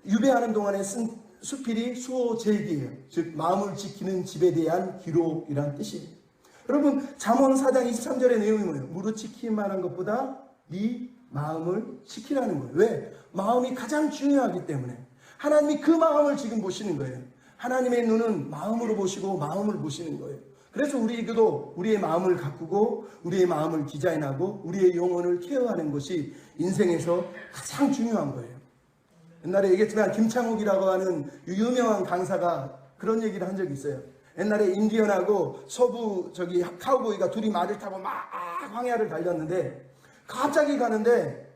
유배하는 동안에 쓴 수필이 수호제기예요. 즉 마음을 지키는 집에 대한 기록이란 뜻이에요. 여러분 잠언 4장 23절의 내용이 뭐예요? 무릇 지킬 만한 것보다 네 마음을 지키라는 거예요. 왜? 마음이 가장 중요하기 때문에. 하나님이 그 마음을 지금 보시는 거예요. 하나님의 눈은 마음으로 보시고 마음을 보시는 거예요. 그래서 우리에게도 우리의 마음을 가꾸고 우리의 마음을 디자인하고 우리의 영혼을 케어하는 것이 인생에서 가장 중요한 거예요. 옛날에 얘기했지만 김창욱이라고 하는 유명한 강사가 그런 얘기를 한 적이 있어요. 옛날에 인디언하고 서부 카우보이가 둘이 말을 타고 막 황야를 달렸는데 갑자기 가는데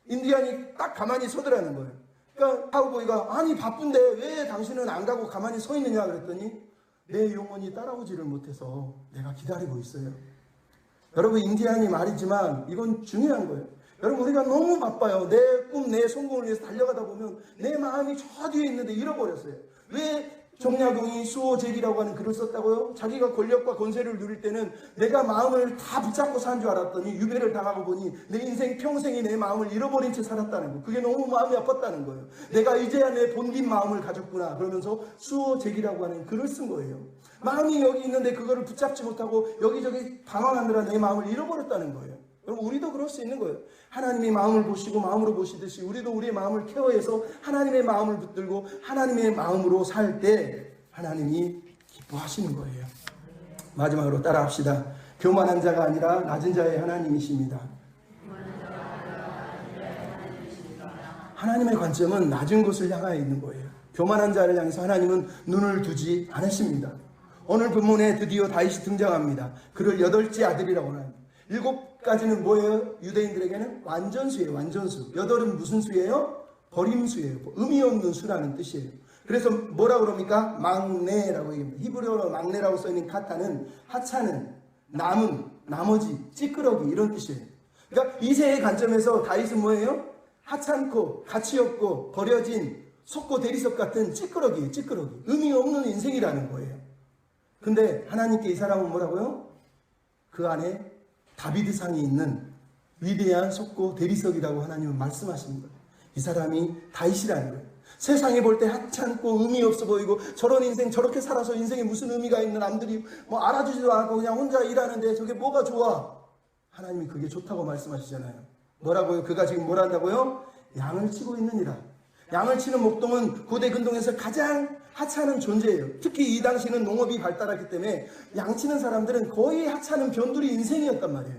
인디언이 딱 가만히 서더라는 거예요. 그러니까 카우보이가 아니 바쁜데 왜 당신은 안 가고 가만히 서 있느냐 그랬더니 내 영혼이 따라오지를 못해서 내가 기다리고 있어요. 여러분 인디언이 말이지만 이건 중요한 거예요. 여러분 우리가 너무 바빠요. 내 꿈, 내 성공을 위해서 달려가다 보면 내 마음이 저 뒤에 있는데 잃어버렸어요. 왜 정약용이 수호제기라고 하는 글을 썼다고요? 자기가 권력과 권세를 누릴 때는 내가 마음을 다 붙잡고 산 줄 알았더니 유배를 당하고 보니 내 인생 평생이 내 마음을 잃어버린 채 살았다는 거. 그게 너무 마음이 아팠다는 거예요. 내가 이제야 내 본긴 마음을 가졌구나. 그러면서 수호제기라고 하는 글을 쓴 거예요. 마음이 여기 있는데 그거를 붙잡지 못하고 여기저기 방황하느라 내 마음을 잃어버렸다는 거예요. 여러분 우리도 그럴 수 있는 거예요. 하나님이 마음을 보시고 마음으로 보시듯이 우리도 우리의 마음을 케어해서 하나님의 마음을 붙들고 하나님의 마음으로 살 때 하나님이 기뻐하시는 거예요. 마지막으로 따라합시다. 교만한 자가 아니라 낮은 자의 하나님이십니다. 하나님의 관점은 낮은 곳을 향하여 있는 거예요. 교만한 자를 향해서 하나님은 눈을 두지 않으십니다. 오늘 본문에 드디어 다윗이 등장합니다. 그를 8째 아들이라고 합니다. 7가지는 뭐예요? 유대인들에게는 완전수예요. 완전수. 8은 무슨 수예요? 버림수예요. 의미 없는 수라는 뜻이에요. 그래서 뭐라고 그럽니까? 막내라고 얘기합니다. 히브리어로 막내라고 써있는 카타는 하찮은, 남은, 나머지, 찌끄러기 이런 뜻이에요. 그러니까 이세의 관점에서 다윗은 뭐예요? 하찮고 가치 없고 버려진 속고 대리석 같은 찌끄러기. 의미 없는 인생이라는 거예요. 근데 하나님께 이 사람은 뭐라고요? 그 안에 다비드상이 있는 위대한 속고 대리석이라고 하나님은 말씀하십니다. 이 사람이 다윗이라는 거예요. 세상에 볼 때 하찮고 의미 없어 보이고 저런 인생 저렇게 살아서 인생에 무슨 의미가 있는 남들이 뭐 알아주지도 않고 그냥 혼자 일하는데 저게 뭐가 좋아? 하나님이 그게 좋다고 말씀하시잖아요. 뭐라고요? 그가 지금 뭘 한다고요? 양을 치고 있느니라. 양을 치는 목동은 고대 근동에서 가장 하찮은 존재예요. 특히 이 당시는 농업이 발달했기 때문에 양 치는 사람들은 거의 하찮은 변두리 인생이었단 말이에요.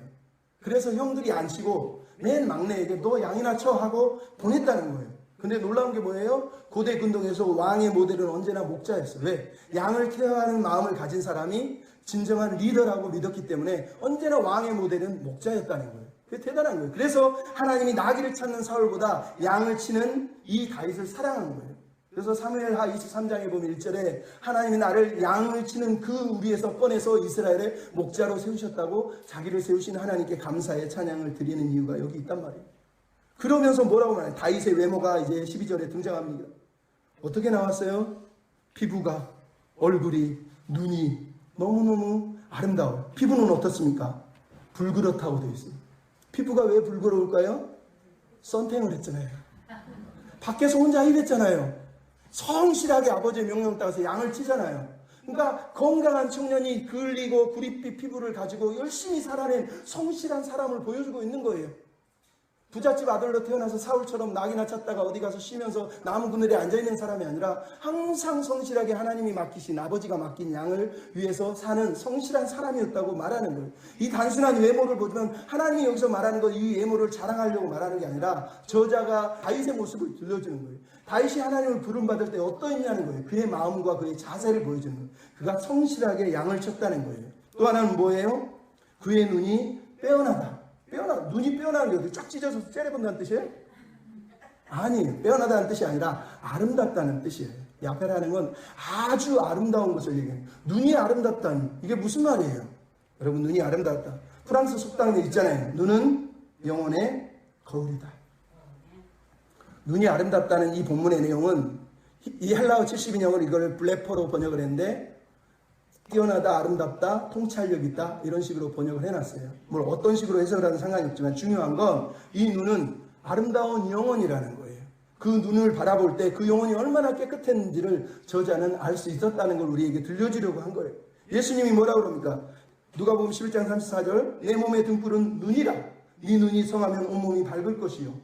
그래서 형들이 안 치고 맨 막내에게 너 양이나 쳐 하고 보냈다는 거예요. 근데 놀라운 게 뭐예요? 고대 근동에서 왕의 모델은 언제나 목자였어요. 왜? 양을 케어하는 마음을 가진 사람이 진정한 리더라고 믿었기 때문에 언제나 왕의 모델은 목자였다는 거예요. 그게 대단한 거예요. 그래서 하나님이 나귀를 찾는 사울보다 양을 치는 이 다윗을 사랑하는 거예요. 그래서 사무엘하 23장에 보면 1절에 하나님이 나를 양을 치는 그 위에서 꺼내서 이스라엘의 목자로 세우셨다고 자기를 세우신 하나님께 감사의 찬양을 드리는 이유가 여기 있단 말이에요. 그러면서 뭐라고 말해요? 다윗의 외모가 이제 12절에 등장합니다. 어떻게 나왔어요? 피부가, 얼굴이, 눈이 너무너무 아름다워요. 피부는 어떻습니까? 불그렇다고 되어 있어요. 피부가 왜 불그러울까요? 선탱을 했잖아요. 밖에서 혼자 일했잖아요. 성실하게 아버지의 명령 따라서 양을 치잖아요. 그러니까 건강한 청년이 그을리고 구릿빛 피부를 가지고 열심히 살아낸 성실한 사람을 보여주고 있는 거예요. 부잣집 아들로 태어나서 사울처럼 낙이나 찾다가 어디 가서 쉬면서 나무 그늘에 앉아있는 사람이 아니라 항상 성실하게 하나님이 맡기신, 아버지가 맡긴 양을 위해서 사는 성실한 사람이었다고 말하는 거예요. 이 단순한 외모를 보면 하나님이 여기서 말하는 거, 이 외모를 자랑하려고 말하는 게 아니라 저자가 다윗의 모습을 들려주는 거예요. 다윗이 하나님을 부름받을 때 어떠했냐는 거예요. 그의 마음과 그의 자세를 보여주는 거예요. 그가 성실하게 양을 쳤다는 거예요. 또 하나는 뭐예요? 그의 눈이 빼어나다. 눈이 빼어나는 게 어디 쫙 찢어서 째려본다는 뜻이에요? 아니, 빼어나다는 뜻이 아니라 아름답다는 뜻이에요. 야페라는 건 아주 아름다운 것을 얘기해요. 눈이 아름답다니, 이게 무슨 말이에요? 여러분, 눈이 아름답다. 프랑스 속담에 있잖아요. 눈은 영혼의 거울이다. 눈이 아름답다는 이 본문의 내용은 이 헬라어 70인형을 이걸 블레퍼로 번역을 했는데, 뛰어나다, 아름답다, 통찰력 있다, 이런 식으로 번역을 해놨어요. 뭘 어떤 식으로 해석을 하는 상관이 없지만 중요한 건 이 눈은 아름다운 영혼이라는 거예요. 그 눈을 바라볼 때 그 영혼이 얼마나 깨끗했는지를 저자는 알 수 있었다는 걸 우리에게 들려주려고 한 거예요. 예수님이 뭐라고 그럽니까? 누가복음 11장 34절, 내 몸의 등불은 눈이라. 이 눈이 성하면 온몸이 밝을 것이요,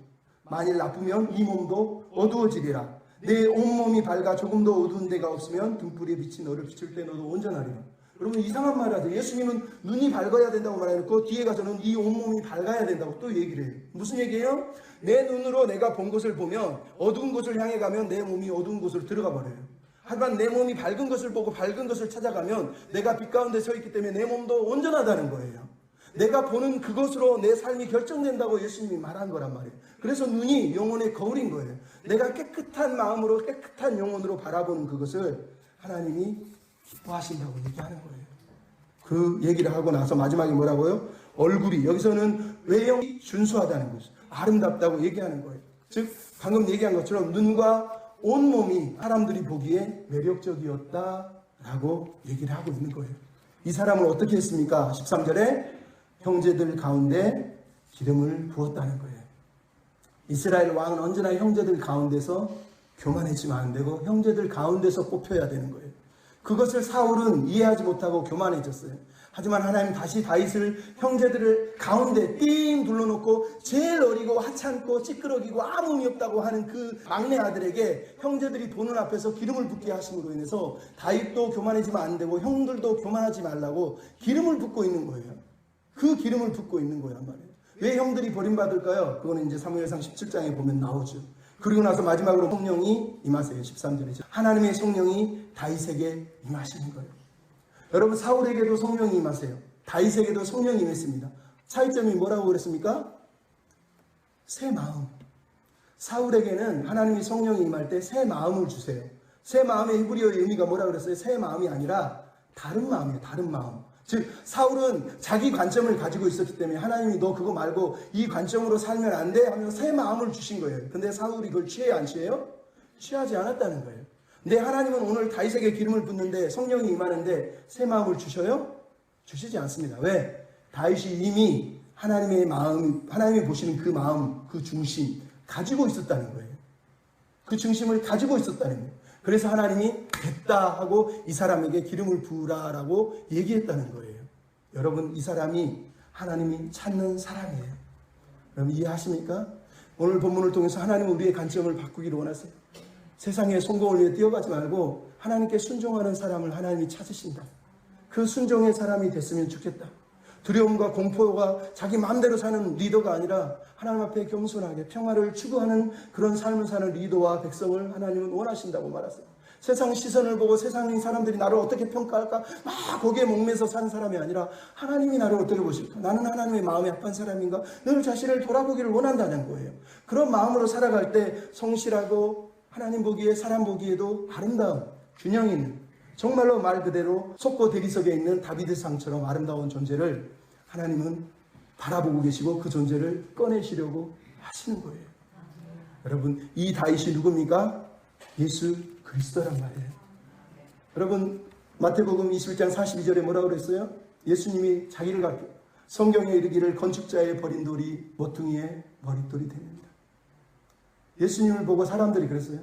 만일 나쁘면 이 몸도 어두워지리라. 내 온몸이 밝아 조금도 어두운 데가 없으면 등불에 빛이 너를 비출 때 너도 온전하리라. 여러분, 이상한 말 하세요. 예수님은 눈이 밝아야 된다고 말해놓고 뒤에 가서는 이 온몸이 밝아야 된다고 또 얘기를 해요. 무슨 얘기예요? 내 눈으로 내가 본 것을 보면 어두운 곳을 향해 가면 내 몸이 어두운 곳으로 들어가 버려요. 하지만 내 몸이 밝은 것을 보고 밝은 것을 찾아가면 내가 빛 가운데 서 있기 때문에 내 몸도 온전하다는 거예요. 내가 보는 그것으로 내 삶이 결정된다고 예수님이 말한 거란 말이에요. 그래서 눈이 영혼의 거울인 거예요. 내가 깨끗한 마음으로 깨끗한 영혼으로 바라보는 그것을 하나님이 기뻐하신다고 얘기하는 거예요. 그 얘기를 하고 나서 마지막에 뭐라고요? 얼굴이, 여기서는 외형이 준수하다는 거죠. 아름답다고 얘기하는 거예요. 즉 방금 얘기한 것처럼 눈과 온몸이 사람들이 보기에 매력적이었다라고 얘기를 하고 있는 거예요. 이 사람을 어떻게 했습니까? 13절에 형제들 가운데 기름을 부었다는 거예요. 이스라엘 왕은 언제나 형제들 가운데서 교만해지면 안 되고 형제들 가운데서 뽑혀야 되는 거예요. 그것을 사울은 이해하지 못하고 교만해졌어요. 하지만 하나님 다시 다윗을 형제들을 가운데 띵 둘러놓고 제일 어리고 하찮고 찌끄러기고 아무 의미 없다고 하는 그 막내 아들에게 형제들이 보는 앞에서 기름을 붓게 하심으로 인해서 다윗도 교만해지면 안 되고 형들도 교만하지 말라고 기름을 붓고 있는 거예요. 그 기름을 붓고 있는 거란 말이에요. 왜 형들이 버림받을까요? 그거는 이제 사무엘상 17장에 보면 나오죠. 그리고 나서 마지막으로 성령이 임하세요. 13절이죠. 하나님의 성령이 다윗에게 임하시는 거예요. 여러분, 사울에게도 성령이 임하세요. 다윗에게도 성령이 임했습니다. 차이점이 뭐라고 그랬습니까? 새 마음. 사울에게는 하나님이 성령이 임할 때 새 마음을 주세요. 새 마음의 히브리어의 의미가 뭐라고 그랬어요? 새 마음이 아니라 다른 마음이에요. 다른 마음. 즉 사울은 자기 관점을 가지고 있었기 때문에 하나님이 너 그거 말고 이 관점으로 살면 안 돼 하면서 새 마음을 주신 거예요. 근데 사울이 그걸 취해요, 안 취해요? 취하지 않았다는 거예요. 근데 하나님은 오늘 다윗에게 기름을 붓는데 성령이 임하는데 새 마음을 주셔요? 주시지 않습니다. 왜? 다윗이 이미 하나님의 마음, 하나님이 보시는 그 마음, 그 중심 가지고 있었다는 거예요. 그 중심을 가지고 있었다는 거예요. 그래서 하나님이 됐다 하고 이 사람에게 기름을 부으라라고 얘기했다는 거예요. 여러분, 이 사람이 하나님이 찾는 사람이에요. 여러분 이해하십니까? 오늘 본문을 통해서 하나님은 우리의 관점을 바꾸기를 원하세요. 세상의 성공을 위해 뛰어가지 말고 하나님께 순종하는 사람을 하나님이 찾으신다. 그 순종의 사람이 됐으면 좋겠다. 두려움과 공포가 자기 마음대로 사는 리더가 아니라 하나님 앞에 겸손하게 평화를 추구하는 그런 삶을 사는 리더와 백성을 하나님은 원하신다고 말하세요. 세상 시선을 보고 세상의 사람들이 나를 어떻게 평가할까 막 거기에 목매서 사는 사람이 아니라 하나님이 나를 어떻게 보실까? 나는 하나님의 마음에 합한 사람인가? 늘 자신을 돌아보기를 원한다는 거예요. 그런 마음으로 살아갈 때 성실하고 하나님 보기에 사람 보기에도 아름다운 균형 있는 정말로 말 그대로 속고 대리석에 있는 다비드 상처럼 아름다운 존재를 하나님은 바라보고 계시고 그 존재를 꺼내시려고 하시는 거예요. 여러분, 이 다윗이 누굽니까? 예수 그리스도란 말이에요. 여러분, 마태복음 21장 42절에 뭐라고 그랬어요? 예수님이 자기를 갖고 성경에 이르기를 건축자의 버린 돌이 모퉁이의 머릿돌이 됩니다. 예수님을 보고 사람들이 그랬어요.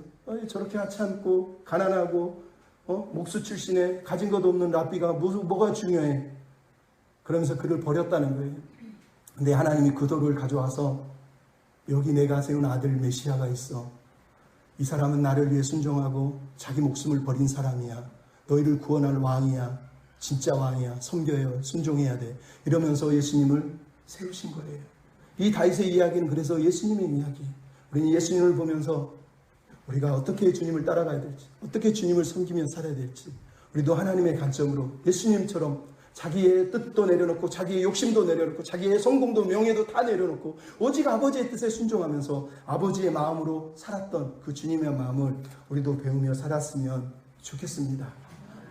저렇게 하찮고 가난하고 목수 출신에 가진 것도 없는 랍비가 뭐가 중요해? 그러면서 그를 버렸다는 거예요. 근데 하나님이 그 돌을 가져와서 여기 내가 세운 아들 메시아가 있어. 이 사람은 나를 위해 순종하고 자기 목숨을 버린 사람이야. 너희를 구원할 왕이야. 진짜 왕이야. 섬겨요. 순종해야 돼. 이러면서 예수님을 세우신 거예요. 이 다윗의 이야기는 그래서 예수님의 이야기. 우리는 예수님을 보면서 우리가 어떻게 주님을 따라가야 될지, 어떻게 주님을 섬기며 살아야 될지, 우리도 하나님의 관점으로 예수님처럼 자기의 뜻도 내려놓고 자기의 욕심도 내려놓고 자기의 성공도 명예도 다 내려놓고 오직 아버지의 뜻에 순종하면서 아버지의 마음으로 살았던 그 주님의 마음을 우리도 배우며 살았으면 좋겠습니다.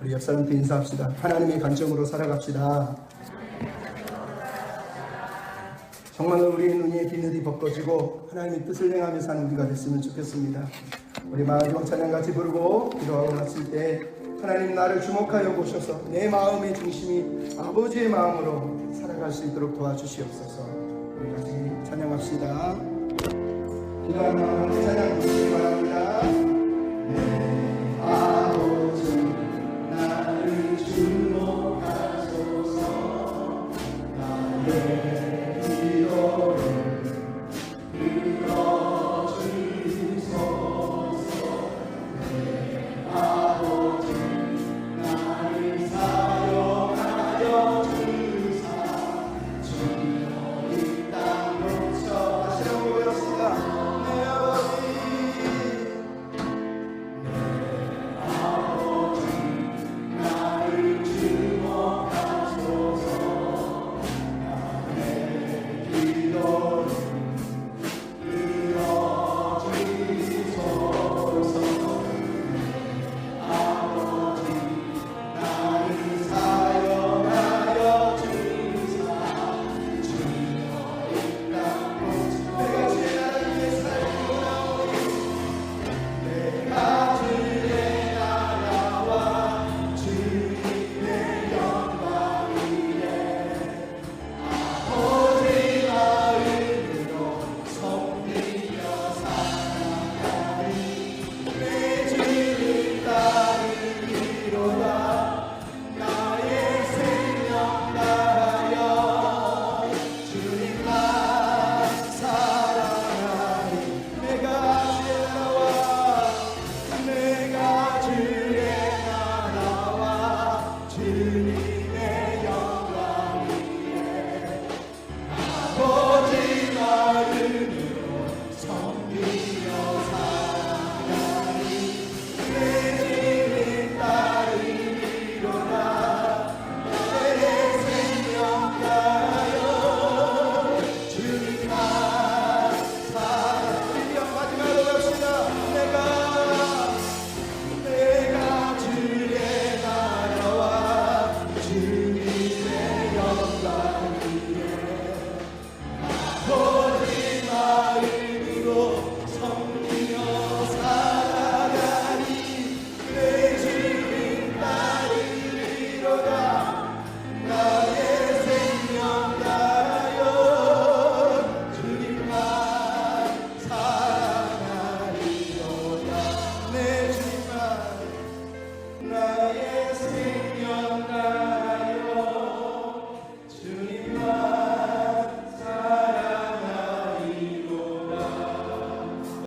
우리 옆 사람한테 인사합시다. 하나님의 관점으로 살아갑시다. 정말로 우리의 눈이 비늘이 벗겨지고 하나님의 뜻을 행하며 사는 우리가 됐으면 좋겠습니다. 우리 마지막 찬양 같이 부르고 기도하고 마칠 때 하나님 나를 주목하여 보셔서 내 마음의 중심이 아버지의 마음으로 살아갈 수 있도록 도와주시옵소서. 우리 같이 찬양합시다. 기도하며 찬양 부르시기 바랍니다.